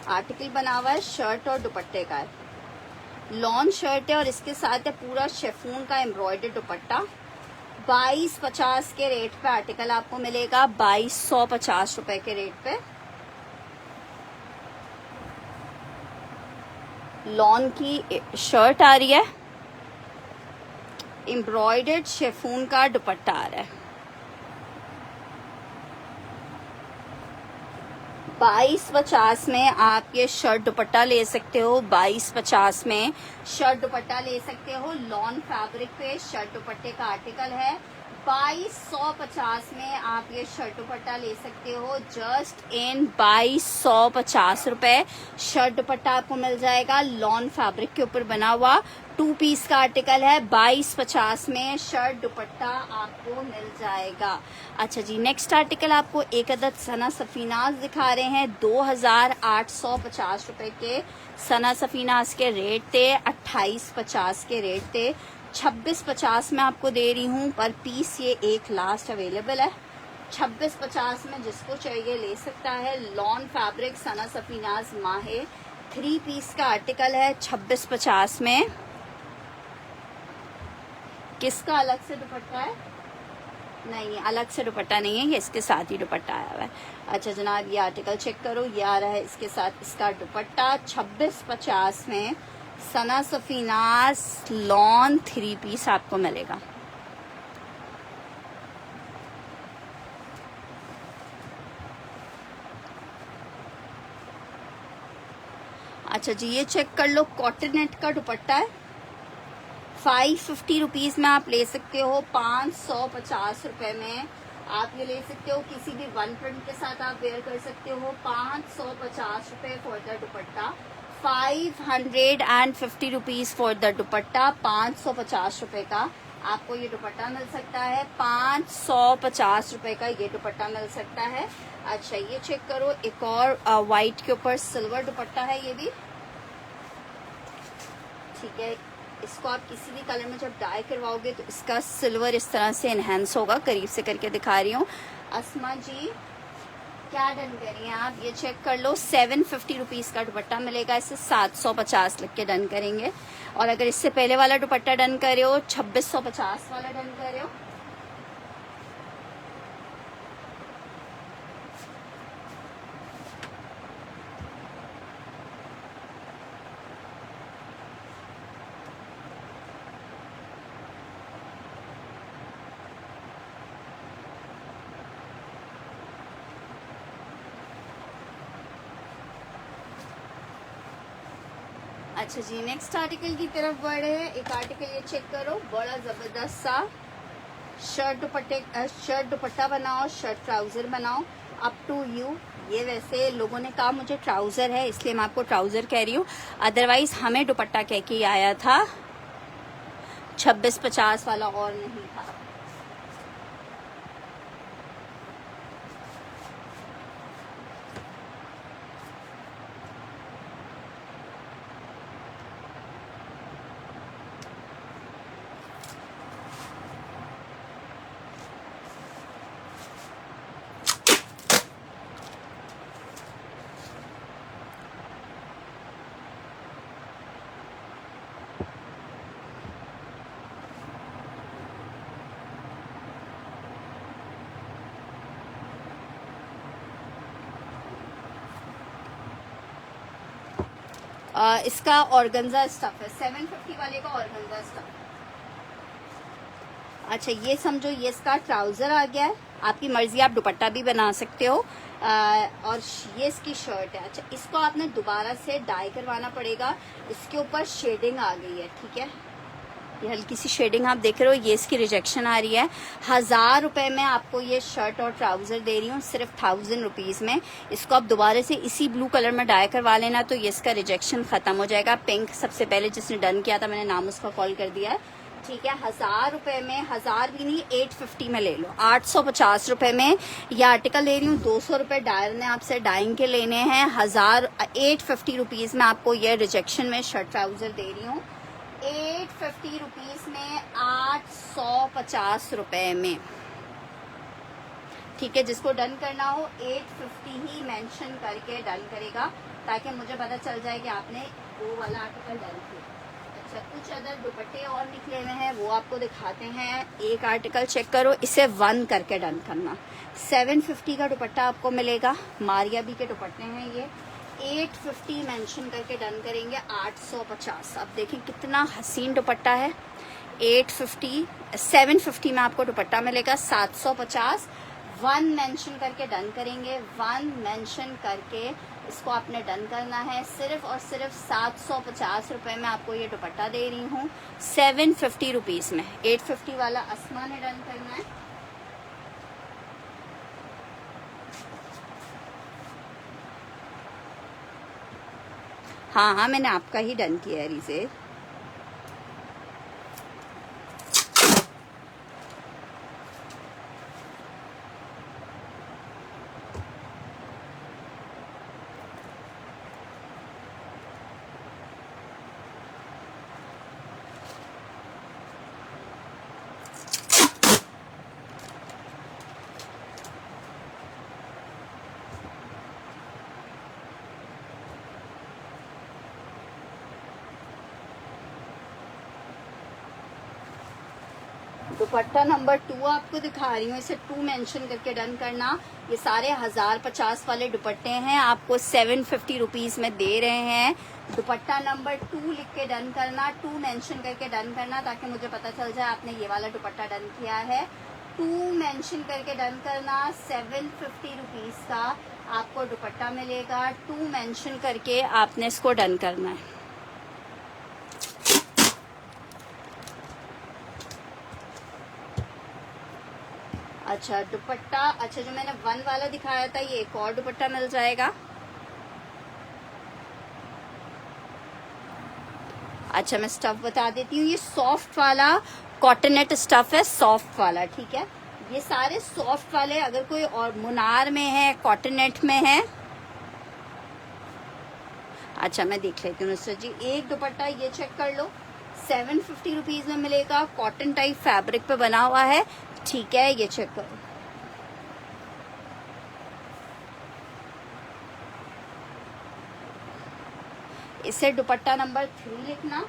आर्टिकल बना हुआ है शर्ट और दुपट्टे का है। लॉन शर्ट है और इसके साथ है पूरा शेफून का एम्ब्रॉयडर्ड दुपट्टा। 2250 के रेट पे आर्टिकल आपको मिलेगा। 2250 रुपए के रेट पे लॉन की शर्ट आ रही है, एम्ब्रॉयडर्ड शेफून का दुपट्टा आ रहा है। 2250 में आप ये शर्ट दुपट्टा ले सकते हो। 2250 में शर्ट दुपट्टा ले सकते हो। लॉन फैब्रिक पे शर्ट दुपट्टे का आर्टिकल है। 2250 में आप ये शर्ट दुपट्टा ले सकते हो। जस्ट इन 2250 रुपए शर्ट दुपट्टा आपको मिल जाएगा। लॉन फैब्रिक के ऊपर बना हुआ 2 पीस का आर्टिकल है। 2250 में शर्ट दुपट्टा आपको मिल जाएगा। अच्छा जी, नेक्स्ट आर्टिकल आपको एक अदद सना सफीनाज दिखा रहे हैं। 2850 रुपए के सना सफीनाज के रेट थे। 2850 के रेट थे। 2650 में आपको दे रही हूँ पर पीस। ये एक लास्ट अवेलेबल है। 2650 में जिसको चाहिए ले सकता है। लॉन फैब्रिक सना सफीनाज माहे 3 पीस का आर्टिकल है। 2650 में। किसका अलग से दुपट्टा है? नहीं, अलग से दुपट्टा नहीं है, ये इसके साथ ही दुपट्टा आया हुआ है। अच्छा जनाब, ये आर्टिकल चेक करो, ये आ रहा है इसके साथ इसका दुपट्टा। 2650 में सना सफीनाज लॉन 3 पीस आपको मिलेगा। अच्छा जी, ये चेक कर लो, कॉटन नेट का दुपट्टा है। 550 रुपीज में आप ले सकते हो। 550 रुपए में आप ये ले सकते हो। किसी भी वन प्रिंट के साथ आप वेयर कर सकते हो। 550 रुपए for the dupatta. 550 rupees for the दुपट्टा। 550 रुपए का आपको ये दुपट्टा मिल सकता है। 550 रुपए का ये दुपट्टा मिल सकता है। अच्छा, ये चेक करो, एक और व्हाइट के ऊपर सिल्वर दुपट्टा है। ये भी ठीक है। इसको आप किसी भी कलर में जब डाई करवाओगे तो इसका सिल्वर इस तरह से एनहेंस होगा। करीब से करके दिखा रही हूँ। अस्मा जी, क्या डन करिए आप, ये चेक कर लो 750 रुपीज़ का दुपट्टा मिलेगा, इससे 750 लिख के डन करेंगे। और अगर इससे पहले वाला दुपट्टा डन करे हो 2650 वाला डन करे हो, अच्छा जी नेक्स्ट आर्टिकल की तरफ बढ़े हैं। एक आर्टिकल ये चेक करो, बड़ा जबरदस्त सा शर्ट दुपट्टा बनाओ, शर्ट ट्राउजर बनाओ, अप टू यू। ये वैसे लोगों ने कहा मुझे ट्राउजर है इसलिए मैं आपको ट्राउजर कह रही हूँ, अदरवाइज हमें दुपट्टा कह के आया था 2650 वाला और नहीं था। इसका ऑर्गेन्जा स्टफ है, 750 वाले का ऑर्गेन्जा स्टफ। अच्छा ये समझो ये इसका ट्राउजर आ गया है, आपकी मर्जी आप दुपट्टा भी बना सकते हो। और ये इसकी शर्ट है। अच्छा इसको आपने दोबारा से डाई करवाना पड़ेगा, इसके ऊपर शेडिंग आ गई है, ठीक है, ये हल्की सी शेडिंग आप देख रहे हो, ये इसकी रिजेक्शन आ रही है। 1000 रुपए में आपको ये शर्ट और ट्राउजर दे रही हूँ, सिर्फ 1000 रुपीज में। इसको आप दोबारा से इसी ब्लू कलर में डाई करवा लेना तो ये इसका रिजेक्शन खत्म हो जाएगा। पिंक सबसे पहले जिसने डन किया था मैंने नाम उसका कॉल कर दिया है, ठीक है। 1000 रुपए में, 1000 भी नहीं 850 में ले लो, 850 रुपए में ये आर्टिकल ले रही हूँ। 200 रुपए डायर ने आपसे डाइंग के लेने हैं। 850 रुपीज में आपको ये रिजेक्शन में शर्ट ट्राउजर दे रही हूँ, 850 रुपीज में 850 रुपए में, ठीक है। जिसको डन करना हो 850 ही मेंशन करके डन करेगा ताकि मुझे पता चल जाए कि आपने वो वाला आर्टिकल डन किया। अच्छा कुछ अदर दुपट्टे और निकले हुए हैं वो आपको दिखाते हैं। एक आर्टिकल चेक करो, इसे 1 करके डन करना। 750 का दुपट्टा आपको मिलेगा, मारिया बी के दुपट्टे हैं ये। 850 मेंशन करके डन करेंगे, 850। अब देखें कितना हसीन दुपट्टा है। 750 में आपको दुपट्टा मिलेगा 750। 1 मेंशन करके डन करेंगे, 1 मेंशन करके इसको आपने डन करना है। सिर्फ और सिर्फ 750 रुपए में आपको ये दुपट्टा दे रही हूँ 750 रुपीज में। 850 वाला अस्मा ने डन करना है। हाँ हाँ मैंने आपका ही डन किया है रिजे। दुपट्टा नंबर 2 आपको दिखा रही हूँ, इसे 2 मेंशन करके डन करना। ये सारे 1050 वाले दुपट्टे हैं, आपको 750 रुपीज में दे रहे हैं। दुपट्टा नंबर 2 लिख के डन करना, 2 मेंशन करके डन करना ताकि मुझे पता चल जाए आपने ये वाला दुपट्टा डन किया है। 2 मेंशन करके डन करना, 750 रुपीज का आपको दुपट्टा मिलेगा। 2 मेंशन करके आपने इसको डन करना है। अच्छा दुपट्टा, अच्छा जो मैंने 1 वाला दिखाया था ये एक और दुपट्टा मिल जाएगा। अच्छा मैं स्टफ बता देती हूँ, ये सॉफ्ट वाला कॉटनेट स्टफ है, सॉफ्ट वाला, ठीक है। ये सारे सॉफ्ट वाले, अगर कोई और मुनार में है, कॉटनेट में है। अच्छा मैं देख लेती हूँ नुसरत जी, एक दुपट्टा ये चेक कर लो, 750 रुपीज में मिलेगा, कॉटन टाइप फैब्रिक पे बना हुआ है, ठीक है। ये चेक करो, इसे दुपट्टा नंबर 3 लिखना।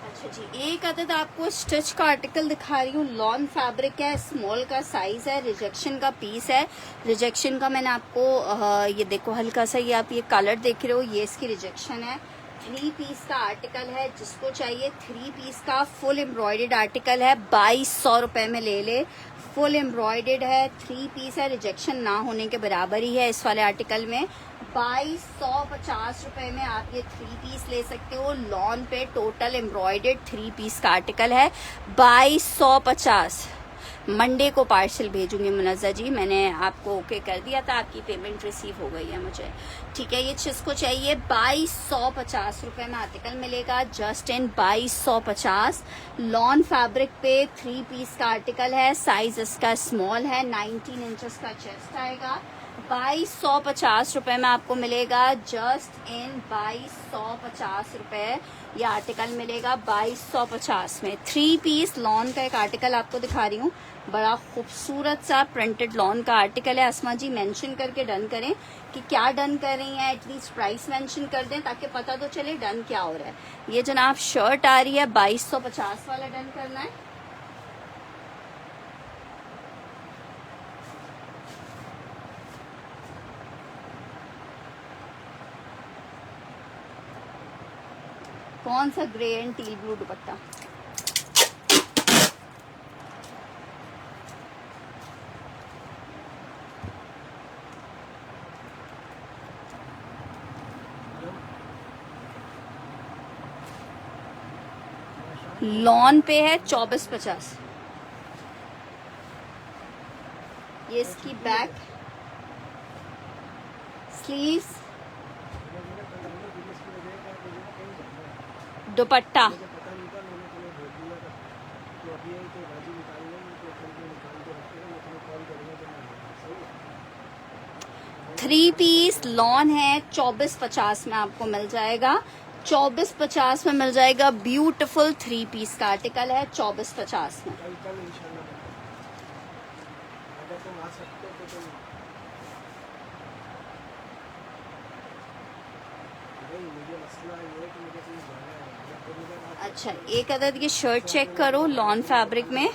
अच्छा जी, एक अदद आपको स्टिच का आर्टिकल दिखा रही हूँ। लॉन फैब्रिक है, स्मॉल का साइज है, रिजेक्शन का पीस है। रिजेक्शन का मैंने आपको ये देखो हल्का सा, ये आप ये कलर देख रहे हो, ये इसकी रिजेक्शन है। 3 पीस का आर्टिकल है, जिसको चाहिए 3 पीस का फुल एम्ब्रॉयडर्ड आर्टिकल है, 2200 रुपए में ले ले। फुल एम्ब्रॉयडर्ड है, 3 पीस है, रिजेक्शन ना होने के बराबर ही है इस वाले आर्टिकल में। 2250 रुपए में आप ये 3 पीस ले सकते हो। लॉन पे टोटल एम्ब्रॉयडर्ड 3 पीस का आर्टिकल है, 2250। मंडे को पार्सल भेजूंगी मुनज़्ज़ा जी, मैंने आपको ओके कर दिया था, आपकी पेमेंट रिसीव हो गई है मुझे, ठीक है। ये जिसको चाहिए 2250 रुपए में आर्टिकल मिलेगा, जस्ट इन 2250। लॉन फैब्रिक पे 3 पीस का आर्टिकल है, साइज इसका स्मॉल है, 19 इंचेस का चेस्ट आएगा। 2250 रुपए में आपको मिलेगा, जस्ट इन 2250 रुपए ये आर्टिकल मिलेगा। 2250 में 3 पीस लॉन का एक आर्टिकल आपको दिखा रही हूँ, बड़ा खूबसूरत सा प्रिंटेड लॉन का आर्टिकल है। अस्मा जी मेंशन करके डन करें कि क्या डन कर रही हैं, एटलीस्ट प्राइस मेंशन कर दें ताकि पता तो चले डन क्या हो रहा है। ये जनाब शर्ट आ रही है, 2250 वाला डन करना है। कौन सा? Grey and teal blue dupatta. Lawn पे है 2450। ये इसकी back sleeves, dupatta. Three piece lawn है, 2450 में आपको मिल जाएगा। 2450 में मिल जाएगा। ब्यूटीफुल 3 पीस का आर्टिकल है, 2450 में। अच्छा, एक अदद ये शर्ट चेक करो लॉन फैब्रिक में।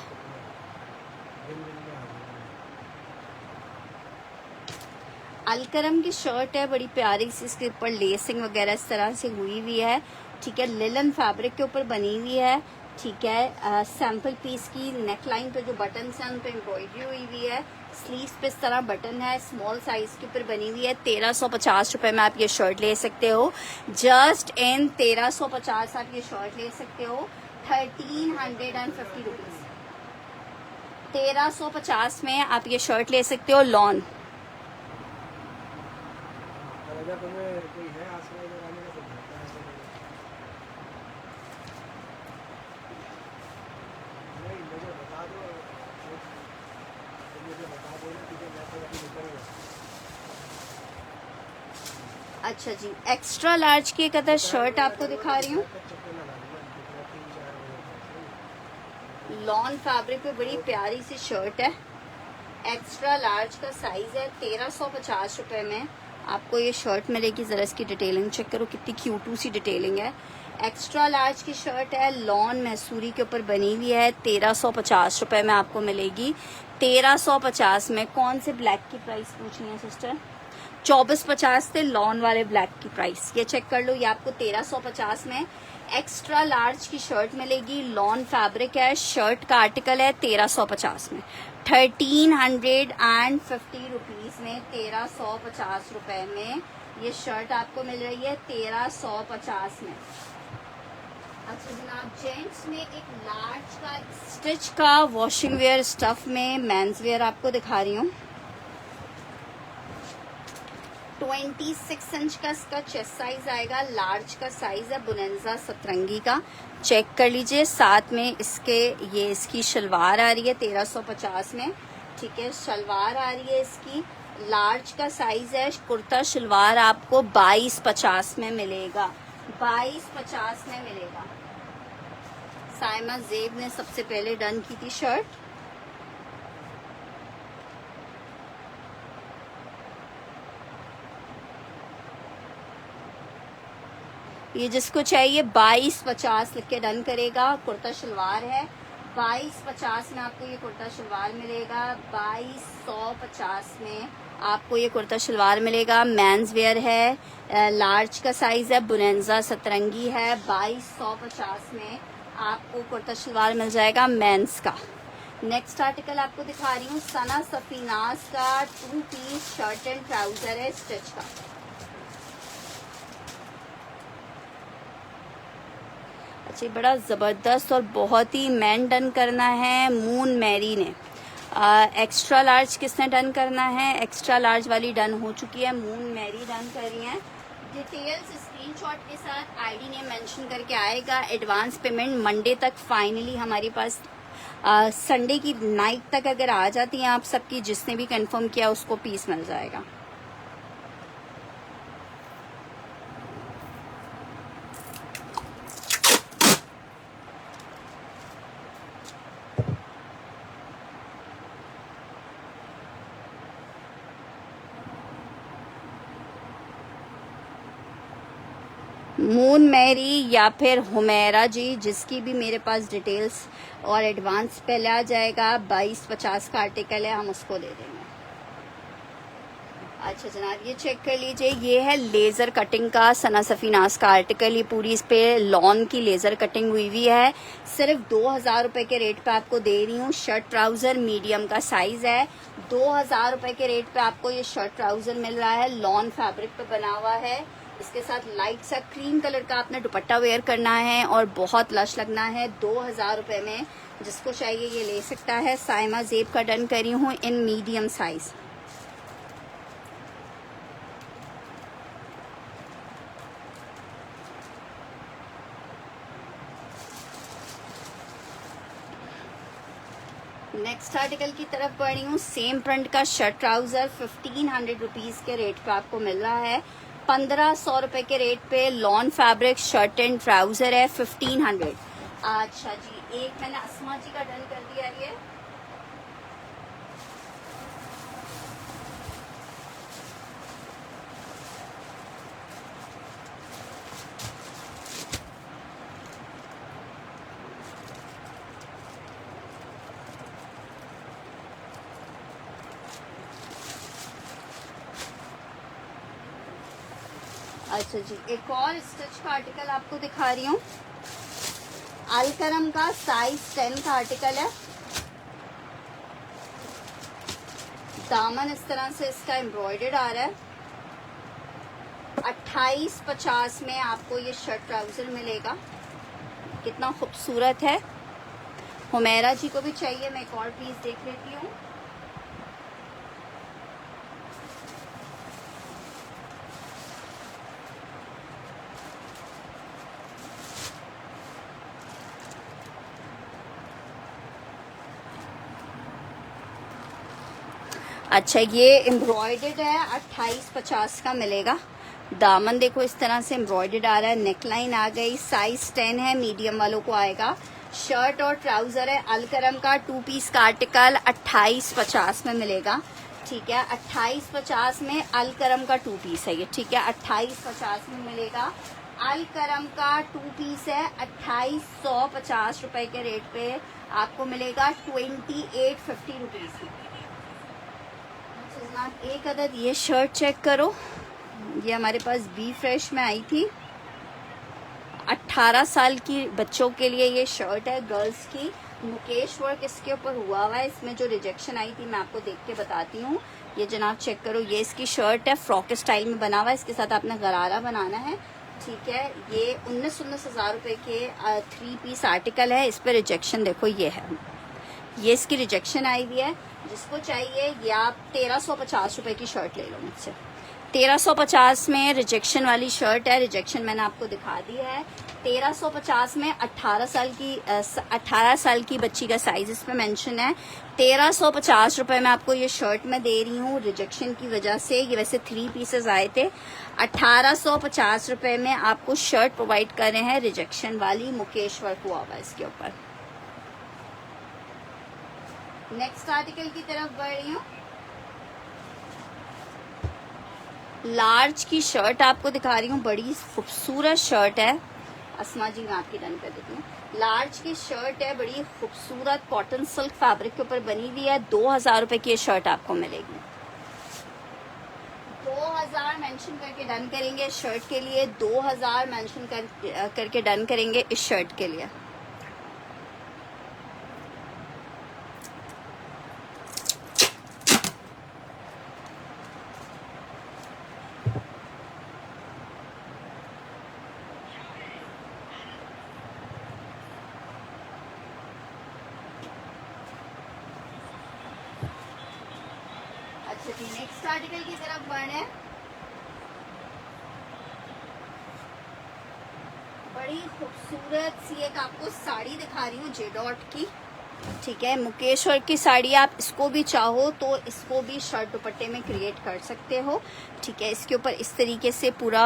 अलकरम की शर्ट है, बड़ी प्यारी सी, इसके ऊपर लेसिंग वगैरह इस तरह से हुई हुई है, ठीक है। लिलन फैब्रिक के ऊपर बनी हुई है, ठीक है। सैंपल पीस की नेक लाइन पे जो बटन है उन पे एम्ब्रॉयडरी हुई हुई है। स्लीव्स पे इस तरह बटन है, स्मॉल साइज के ऊपर बनी हुई है। 1350 रुपए में आप ये शर्ट ले सकते हो, जस्ट इन 1350 आप ये शर्ट ले सकते हो। 1350 रुपीज, 1350 में आप ये शर्ट ले सकते हो लॉन। अच्छा जी, एक्स्ट्रा लार्ज की एक अदर शर्ट आपको दिखा रही हूँ। लॉन फैब्रिक पे बड़ी प्यारी सी शर्ट है, एक्स्ट्रा लार्ज का साइज है। 1350 रुपए में आपको ये शर्ट मिलेगी। जरा इसकी डिटेलिंग चेक करो, कितनी क्यूटू सी डिटेलिंग है। एक्स्ट्रा लार्ज की शर्ट है, लॉन मैसूरी के ऊपर बनी हुई है। 1350 रुपए में आपको मिलेगी। 1350 में कौन से ब्लैक की प्राइस पूछनी है सिस्टर? 2450 थे लॉन वाले ब्लैक की प्राइस, ये चेक कर लो। ये आपको 1350 में एक्स्ट्रा लार्ज की शर्ट मिलेगी। लॉन फैब्रिक है, शर्ट का आर्टिकल है, 1350 में। 1350 रुपीज में 1350 रुपए में ये शर्ट आपको मिल रही है, 1350 में। अच्छा जनाब, जेंट्स में एक लार्ज का स्टिच का वॉशिंग वेयर स्टफ में मेंस वेयर आपको दिखा रही हूँ। 26 इंच का इसका चेस्ट साइज आएगा, लार्ज का साइज है, बुनेंजा सतरंगी का। चेक कर लीजिए। साथ में इसके ये इसकी शलवार आ रही है 1350 में, ठीक है। शलवार आ रही है इसकी, लार्ज का साइज है। कुर्ता शलवार आपको 2250 में मिलेगा, 2250 में मिलेगा। साइमा जेब ने सबसे पहले डन की थी शर्ट। ये जिसको चाहिए 2250 लिख के डन करेगा। कुर्ता शलवार है 2250 में आपको ये कुर्ता शलवार मिलेगा। 2250 में आपको ये कुर्ता शलवार मिलेगा। मेंस वेयर है, लार्ज का साइज है, बुनेंजा सतरंगी है। 2250 में आपको कुर्ता शलवार मिल जाएगा मेंस का। नेक्स्ट आर्टिकल आपको दिखा रही हूँ सना सफीनाज का 2 पीस शर्ट एंड ट्राउजर है स्टिच का। अच्छा, बड़ा ज़बरदस्त और बहुत ही मैन डन करना है मून मैरी ने। एक्स्ट्रा लार्ज किसने डन करना है? एक्स्ट्रा लार्ज वाली डन हो चुकी है, मून मैरी डन कर रही है। डिटेल्स स्क्रीनशॉट के साथ आईडी नेम मेंशन करके आएगा। एडवांस पेमेंट मंडे तक फाइनली हमारे पास संडे की नाइट तक अगर आ जाती हैं आप सबकी, जिसने भी कंफर्म किया उसको पीस मिल जाएगा। मून मैरी या फिर हुमैरा जी, जिसकी भी मेरे पास डिटेल्स और एडवांस पहले आ जाएगा। 2250 का आर्टिकल है, हम उसको दे देंगे। अच्छा जनाब, ये चेक कर लीजिए, ये है लेज़र कटिंग का सना सफीनाज का आर्टिकल। ये पूरी इस पे लॉन की लेज़र कटिंग हुई हुई है। सिर्फ 2000 रुपए के रेट पे आपको दे रही हूँ। शर्ट ट्राउजर मीडियम का साइज है। 2000 रुपए के रेट पे आपको ये शर्ट ट्राउजर मिल रहा है। लॉन फैब्रिक पे बना हुआ है। इसके साथ लाइट सा क्रीम कलर का आपने दुपट्टा वेयर करना है और बहुत लश लगना है। 2000 रुपए में जिसको चाहिए ये ले सकता है। साइमा जेब का डन करी हूँ in medium size. Next article की तरफ बढ़ रही हूँ। सेम प्रिंट का शर्ट ट्राउजर 1500 रुपीज के रेट पे आपको मिल रहा है। 1500 रुपए के रेट पे lawn fabric shirt and trouser है 1500। अच्छा जी, एक मैंने अस्मा जी का डन कर दिया ये। अच्छा जी, एक और स्टिच का आर्टिकल आपको दिखा रही हूँ। अलकरम का साइज 10 का आर्टिकल है। दामन इस तरह से इसका एम्ब्रॉयडर्ड आ रहा है। 2850 में आपको ये शर्ट ट्राउजर मिलेगा। कितना खूबसूरत है। हुमैरा जी को भी चाहिए, मैं एक और पीस देख लेती हूँ। अच्छा, ये एम्ब्रॉयडर्ड है। 2850 का मिलेगा। दामन देखो इस तरह से एम्ब्रॉयडर्ड आ रहा है। नेकलाइन आ गई। साइज 10 है, मीडियम वालों को आएगा। शर्ट और ट्राउजर है अलकरम का 2 पीस का आर्टिकल 2850 में मिलेगा। ठीक है, 2850 में अलकरम का 2 पीस है ये। ठीक है, 2850 में मिलेगा। अलकरम का 2 पीस है। 2850 रुपए के रेट पे आपको मिलेगा 2850 रुपीज में। एक अदद ये शर्ट चेक करो, ये हमारे पास बी फ्रेश में आई थी। 18 साल की बच्चों के लिए ये शर्ट है, गर्ल्स की। मुकेश वर्क इसके ऊपर हुआ हुआ है। इसमें जो रिजेक्शन आई थी मैं आपको देख के बताती हूँ। ये जनाब चेक करो, ये इसकी शर्ट है, फ्रॉक स्टाइल में बना हुआ है। इसके साथ आपने गरारा बनाना है। ठीक है, ये 19 हज़ार रुपए के 3 पीस आर्टिकल है। इस पर रिजेक्शन देखो, ये है, ये इसकी रिजेक्शन आई हुई है। जिसको चाहिए ये आप 1350 रुपए की शर्ट ले लो मुझसे। 1350 में रिजेक्शन वाली शर्ट है, रिजेक्शन मैंने आपको दिखा दी है। 1350 में 18 साल की बच्ची का साइज इसमें मेंशन है। 1350 रुपए में आपको ये शर्ट मैं दे रही हूँ रिजेक्शन की वजह से। ये वैसे 3 पीसेस आए थे। 1850 रुपए में आपको शर्ट प्रोवाइड कर रहे हैं रिजेक्शन वाली, मुकेश वर्क हुआ हुआ इसके ऊपर। नेक्स्ट आर्टिकल की तरफ बढ़ रही हूँ। लार्ज की शर्ट आपको दिखा रही हूँ, बड़ी खूबसूरत शर्ट है। अस्मा जी मैं आपकी डन कर देती हूँ। लार्ज की शर्ट है, बड़ी खूबसूरत कॉटन सिल्क फैब्रिक के ऊपर बनी हुई है। 2000 रुपए की ये शर्ट आपको मिलेगी। 2000 मेंशन करके डन करेंगे इस शर्ट के लिए। 2000 मेंशन करके डन करेंगे इस शर्ट के लिए। अच्छा जी, नेक्स्ट आर्टिकल की तरफ बढ़े। बड़ी खूबसूरत सी एक आपको साड़ी दिखा रही हूँ जे डॉट की, ठीक है। मुकेश वर्क की साड़ी, आप इसको भी चाहो तो इसको भी शर्ट दुपट्टे में क्रिएट कर सकते हो, ठीक है। इसके ऊपर इस तरीके से पूरा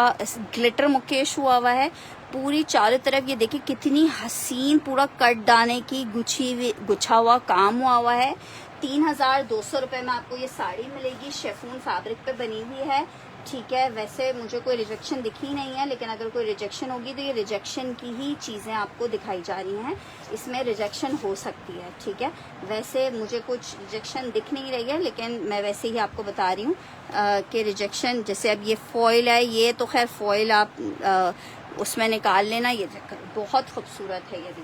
ग्लिटर मुकेश हुआ हुआ है। पूरी चारों तरफ ये देखिए कितनी हसीन, पूरा कट दाने की गुछा हुआ काम हुआ है। 3200 रुपए में आपको ये साड़ी मिलेगी। शेफून फैब्रिक पे बनी हुई है, ठीक है। वैसे मुझे कोई रिजेक्शन दिखी नहीं है, लेकिन अगर कोई रिजेक्शन होगी तो ये रिजेक्शन की ही चीज़ें आपको दिखाई जा रही हैं। इसमें रिजेक्शन हो सकती है, ठीक है। वैसे मुझे कुछ रिजेक्शन दिख नहीं रही है, लेकिन मैं वैसे ही आपको बता रही हूँ कि रिजेक्शन, जैसे अब ये फॉइल है, ये तो खैर फॉइल आप उसमें निकाल लेना। ये बहुत खूबसूरत है ये भी,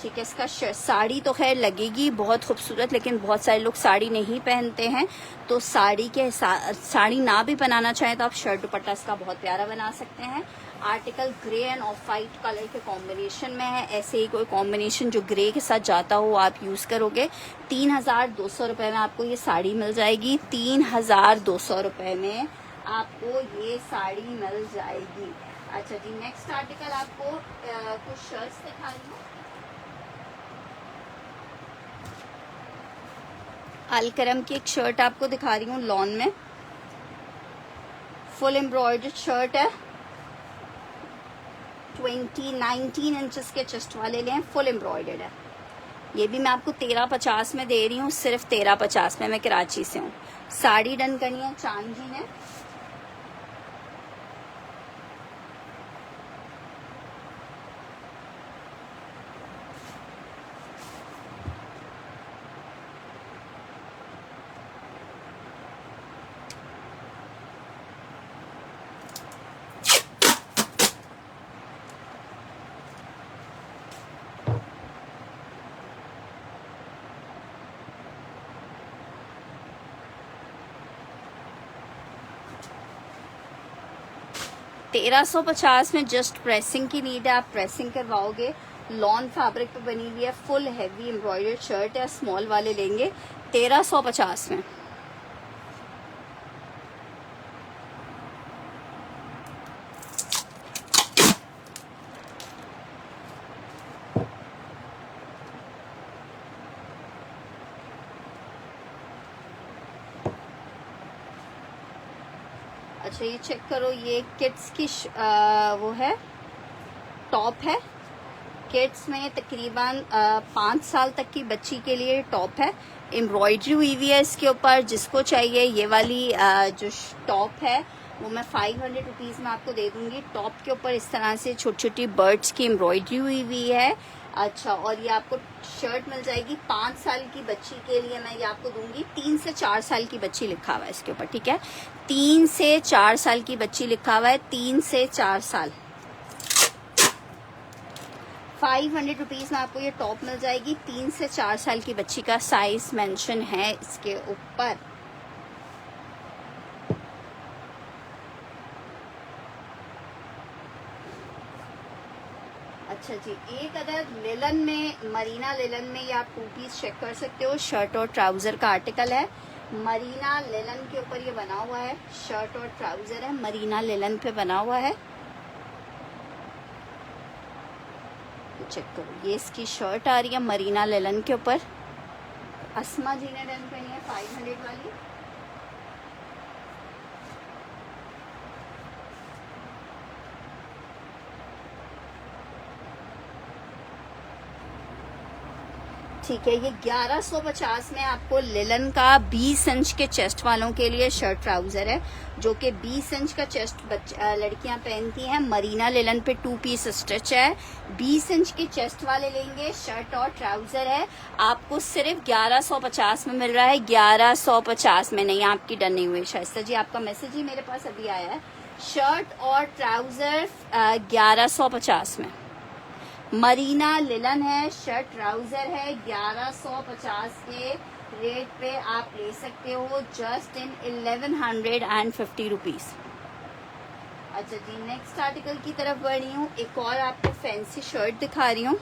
ठीक है। इसका साड़ी तो खैर लगेगी बहुत खूबसूरत, लेकिन बहुत सारे लोग साड़ी नहीं पहनते हैं, तो साड़ी ना भी बनाना चाहें तो आप शर्ट दुपट्टा इसका बहुत प्यारा बना सकते हैं। Article grey end of white colour के कॉम्बिनेशन में है। ऐसे ही कोई कॉम्बिनेशन जो ग्रे के साथ जाता हो आप यूज़ करोगे। 3200 रुपये में आपको ये साड़ी मिल जाएगी। 3200 रुपये में आपको ये साड़ी मिल जाएगी। अच्छा जी, नेक्स्ट आर्टिकल आपको कुछ शर्ट्स दिखा रही हूँ। अलकरम की एक शर्ट आपको दिखा रही हूँ लॉन में, फुल एम्ब्रॉयडर्ड शर्ट है। 19 इंचेस के चेस्ट वाले लें, फुल एम्ब्रॉयडर्ड है। ये भी मैं आपको 1350 में दे रही हूँ, सिर्फ 1350 में। मैं कराची से हूँ। साड़ी डन करनी है चांद जी ने। $1350 में जस्ट प्रेसिंग की नीड है, आप प्रेसिंग करवाओगे। लॉन फैब्रिक पे बनी हुई है, फुल हैवी एम्ब्रॉयडर्ड शर्ट है। स्मॉल वाले लेंगे 1350 में। अच्छा ये चेक करो, ये किड्स की वो है, टॉप है। किड्स में तकरीबन 5 साल तक की बच्ची के लिए टॉप है। एम्ब्रॉयडरी हुई हुई है इसके ऊपर। जिसको चाहिए ये वाली जो टॉप है वो मैं 500 रुपीज़ में आपको दे दूंगी। टॉप के ऊपर इस तरह से छोटी छोटी बर्ड्स की एम्ब्रॉयडरी हुई हुई है। अच्छा, और ये आपको शर्ट मिल जाएगी 5 साल की बच्ची के लिए। मैं ये आपको दूंगी 3 से 4 साल की बच्ची लिखा हुआ है इसके ऊपर, ठीक है। 3 से 4 साल की बच्ची लिखा हुआ है, 3 से 4 साल। 500 रुपीज़ में आपको ये टॉप मिल जाएगी। 3 से 4 साल की बच्ची का साइज मेंशन है इसके ऊपर। अच्छा जी, एक अदर लेलन में, मरीना लेलन में, ये आप 2 पीस चेक कर सकते हो। शर्ट और ट्राउजर का आर्टिकल है। मरीना लेलन के ऊपर ये बना हुआ है, शर्ट और ट्राउजर है, मरीना लेलन पे बना हुआ है। चेक करो, ये इसकी शर्ट आ रही है मरीना लेलन के ऊपर। अस्मा जी ने डन पहनी है 500 वाली। ठीक है, ये 1150 में आपको लिलन का 20 इंच के चेस्ट वालों के लिए शर्ट ट्राउजर है, जो कि 20 इंच का चेस्ट लड़कियां पहनती हैं। मरीना लिलन पे 2 पीस स्टिच है। 20 इंच के चेस्ट वाले लेंगे, शर्ट और ट्राउजर है, आपको सिर्फ 1150 में मिल रहा है। 1150 में नहीं, आपकी डन नहीं हुई शाइस्ता जी, आपका मैसेज ही मेरे पास अभी आया है। शर्ट और ट्राउजर 1150 में। मरीना लिलन है, शर्ट ट्राउजर है, 1150 के रेट पे आप ले सकते हो, जस्ट इन 1150 रुपीज। अच्छा जी, नेक्स्ट आर्टिकल की तरफ बढ़ रही हूँ। एक और आपको फैंसी शर्ट दिखा रही हूँ।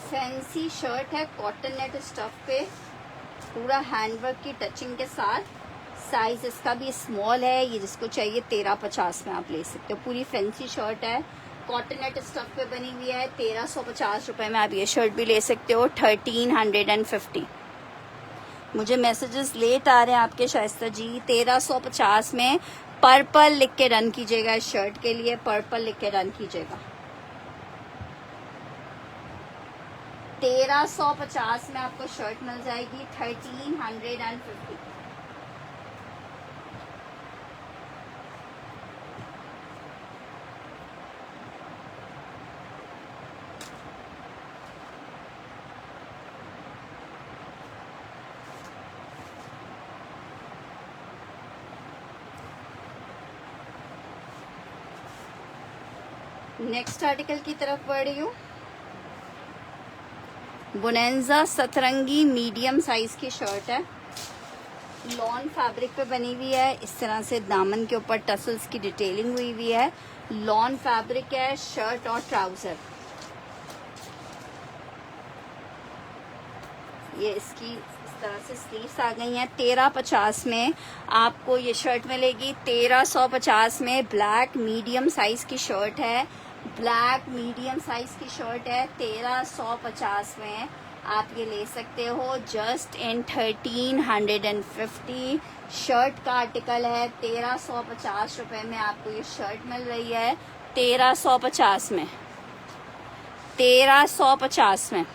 फैंसी शर्ट है, कॉटन नेट स्टफ पे, पूरा हैंडवर्क की टचिंग के साथ। साइज इसका भी स्मॉल है, ये जिसको चाहिए 1350 में आप ले सकते हो। पूरी फैंसी शर्ट है, कॉटन नेट स्टफ पे बनी हुई है। 1350 रुपए में आप ये शर्ट भी ले सकते हो। 1350। मुझे मैसेजेस लेट आ रहे हैं आपके शाइस्ता जी। 1350 में पर्पल लिख के रन कीजिएगा, इस शर्ट के लिए पर्पल लिख के रन कीजिएगा। 1350 में आपको शर्ट मिल जाएगी। 1350। नेक्स्ट आर्टिकल की तरफ बढ़ रही हूँ। बोनेंजा सतरंगी मीडियम साइज की शर्ट है, लॉन फैब्रिक पे बनी हुई है। इस तरह से दामन के ऊपर टसल्स की डिटेलिंग हुई हुई है। लॉन फैब्रिक है, शर्ट और ट्राउजर। ये इसकी इस तरह से स्लीव्स आ गई हैं। 1350 में आपको ये शर्ट मिलेगी। 1350 में ब्लैक मीडियम साइज की शर्ट है, ब्लैक मीडियम साइज की शर्ट है। 1350 में आप ये ले सकते हो, जस्ट इन 1350। शर्ट का आर्टिकल है। 1350 रुपए में आपको ये शर्ट मिल रही है। 1350 में, 1350 में।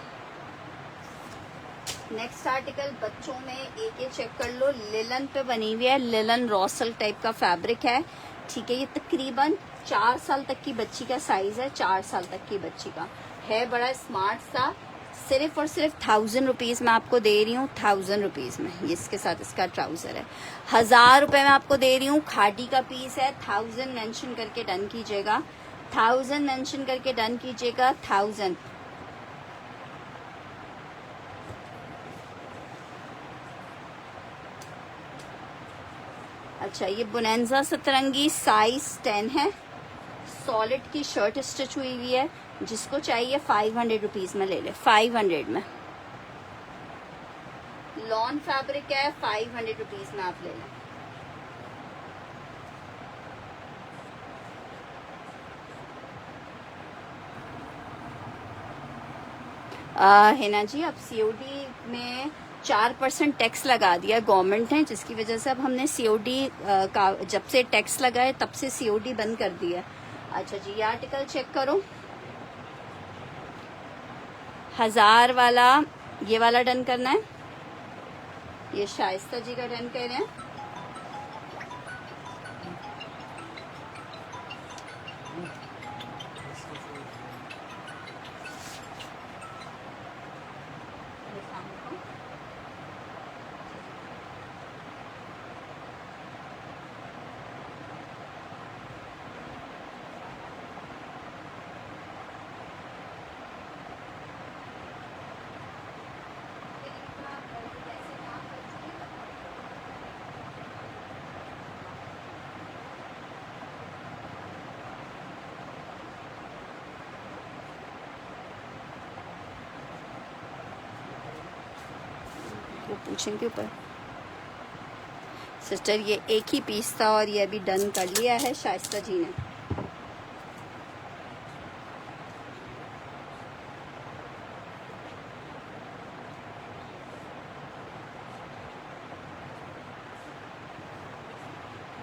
नेक्स्ट आर्टिकल बच्चों में एक चेक कर लो, लिलन पे बनी हुई है। लिलन रॉसल टाइप का फैब्रिक है, ठीक है। ये तकरीबन 4 साल तक की बच्ची का साइज है, 4 साल तक की बच्ची का है। बड़ा स्मार्ट सा, सिर्फ और सिर्फ 1000 रुपीज में आपको दे रही हूँ। 1000 रुपीज में ये इसके साथ इसका ट्राउजर है। 1000 रुपए में आपको दे रही हूँ। खादी का पीस है। 1000 मेंशन करके डन कीजिएगा। 1000 मेंशन करके डन कीजिएगा। 1000। अच्छा, ये बोनेंजा सतरंगी साइज 10 है। सॉलिड की शर्ट स्टिच हुई हुई है। जिसको चाहिए 500 रुपीज में ले ले। 500 में लॉन फैब्रिक है। 500 रुपीज में आप ले लें। है ना जी। अब सीओडी में 4% टैक्स लगा दिया गवर्नमेंट ने, जिसकी वजह से अब हमने सीओडी का, जब से टैक्स लगा है तब से सीओडी बंद कर दिया। अच्छा जी, ये आर्टिकल चेक करो। 1000 वाला, ये वाला डन करना है। ये शाइस्ता जी का डन कर रहे हैं। पूछें के ऊपर। सिस्टर ये एक ही पीस था और ये अभी डन कर लिया है शाइस्ता जी ने।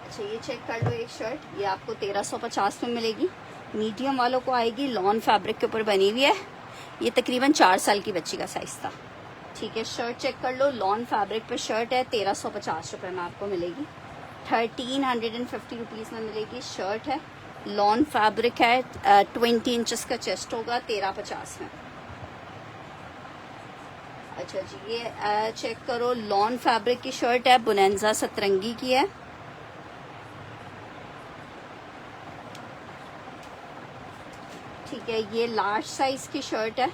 अच्छा ये चेक कर लो एक शर्ट, ये आपको 1350 में मिलेगी। मीडियम वालों को आएगी, लॉन फैब्रिक के ऊपर बनी हुई है। ये तकरीबन 4 साल की बच्ची का साइज था। ठीक है, शर्ट चेक कर लो, लॉन फैब्रिक पे शर्ट है, 1350 रुपये में आपको मिलेगी। 1350 रुपीज़ में मिलेगी। शर्ट है, लॉन फैब्रिक है, 20 इंचेस का चेस्ट होगा, 1350 में। अच्छा जी ये चेक करो, लॉन फैब्रिक की शर्ट है, बुनेंजा सतरंगी की है। ठीक है, ये लार्ज साइज की शर्ट है,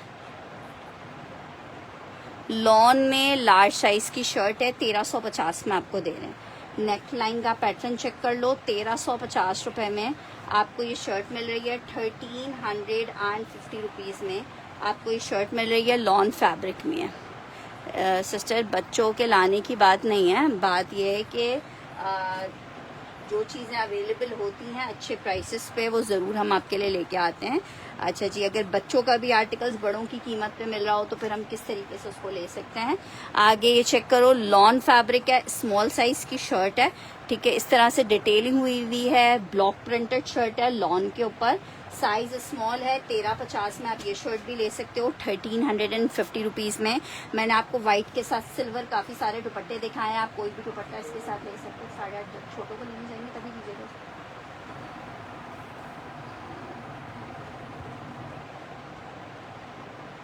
लॉन में लार्ज साइज की शर्ट है, 1350 में आपको दे रहे हैं। नेक लाइन का पैटर्न चेक कर लो, 1350 रुपये में आपको ये शर्ट मिल रही है। 1350 रुपीज़ में आपको ये शर्ट मिल रही है, लॉन फैब्रिक में है। सिस्टर बच्चों के लाने की बात नहीं है, बात यह है कि जो चीज़ें अवेलेबल होती हैं अच्छे प्राइसेस पे वो ज़रूर हम आपके लिए लेके आते हैं। अच्छा जी, अगर बच्चों का भी आर्टिकल्स बड़ों की कीमत पे मिल रहा हो तो फिर हम किस तरीके से उसको ले सकते हैं। आगे ये चेक करो, लॉन फैब्रिक है, स्मॉल साइज़ की शर्ट है। ठीक है, इस तरह से डिटेलिंग हुई है, ब्लॉक प्रिंटेड शर्ट है लॉन के ऊपर, साइज स्मॉल है। 1350 में आप ये शर्ट भी ले सकते हो, 1350 रुपीज़ में। मैंने आपको व्हाइट के साथ सिल्वर काफ़ी सारे दुपट्टे दिखाए हैं, आप कोई भी दुपट्टा इसके साथ ले सकते हो। 8.5 छोटों को लेने जाएंगे तभी लीजिएगा।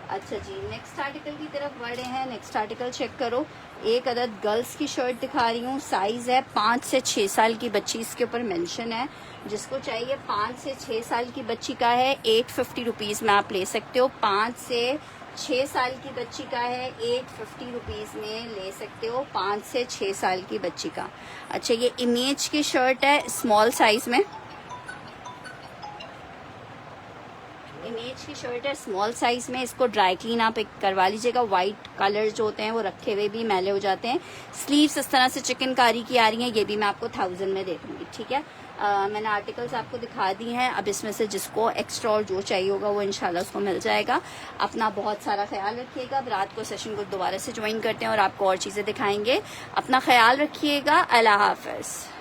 अच्छा जी, नेक्स्ट आर्टिकल की तरफ बढ़े हैं। नेक्स्ट आर्टिकल चेक करो, एक अदद गर्ल्स की शर्ट दिखा रही हूँ। साइज है 5 से 6 साल की बच्ची, इसके ऊपर मेंशन है। जिसको चाहिए 5 से 6 साल की बच्ची का है, 850 रुपीज़ में आप ले सकते हो। 5 से 6 साल की बच्ची का है, 850 रुपीज़ में ले सकते हो, 5 से 6 साल की बच्ची का। अच्छा ये इमेज की शर्ट है, स्मॉल साइज में। इमेज की शर्ट है, स्मॉल साइज में। इसको ड्राई क्लीन आप करवा लीजिएगा, वाइट कलर जो होते हैं वो रखे हुए भी मैले हो जाते हैं। स्लीव्स इस तरह से चिकनकारी की आ रही हैं, ये भी मैं आपको 1000 में दे दूंगी। ठीक है, मैंने आर्टिकल्स आपको दिखा दी हैं। अब इसमें से जिसको एक्स्ट्रा और जो चाहिए होगा वो इंशाल्लाह उसको मिल जाएगा। अपना बहुत सारा ख्याल रखिएगा। अब रात को सेशन को दोबारा से ज्वाइन करते हैं और आपको और चीज़ें दिखाएंगे। अपना ख्याल रखिएगा। अल्लाह हाफ़िज़।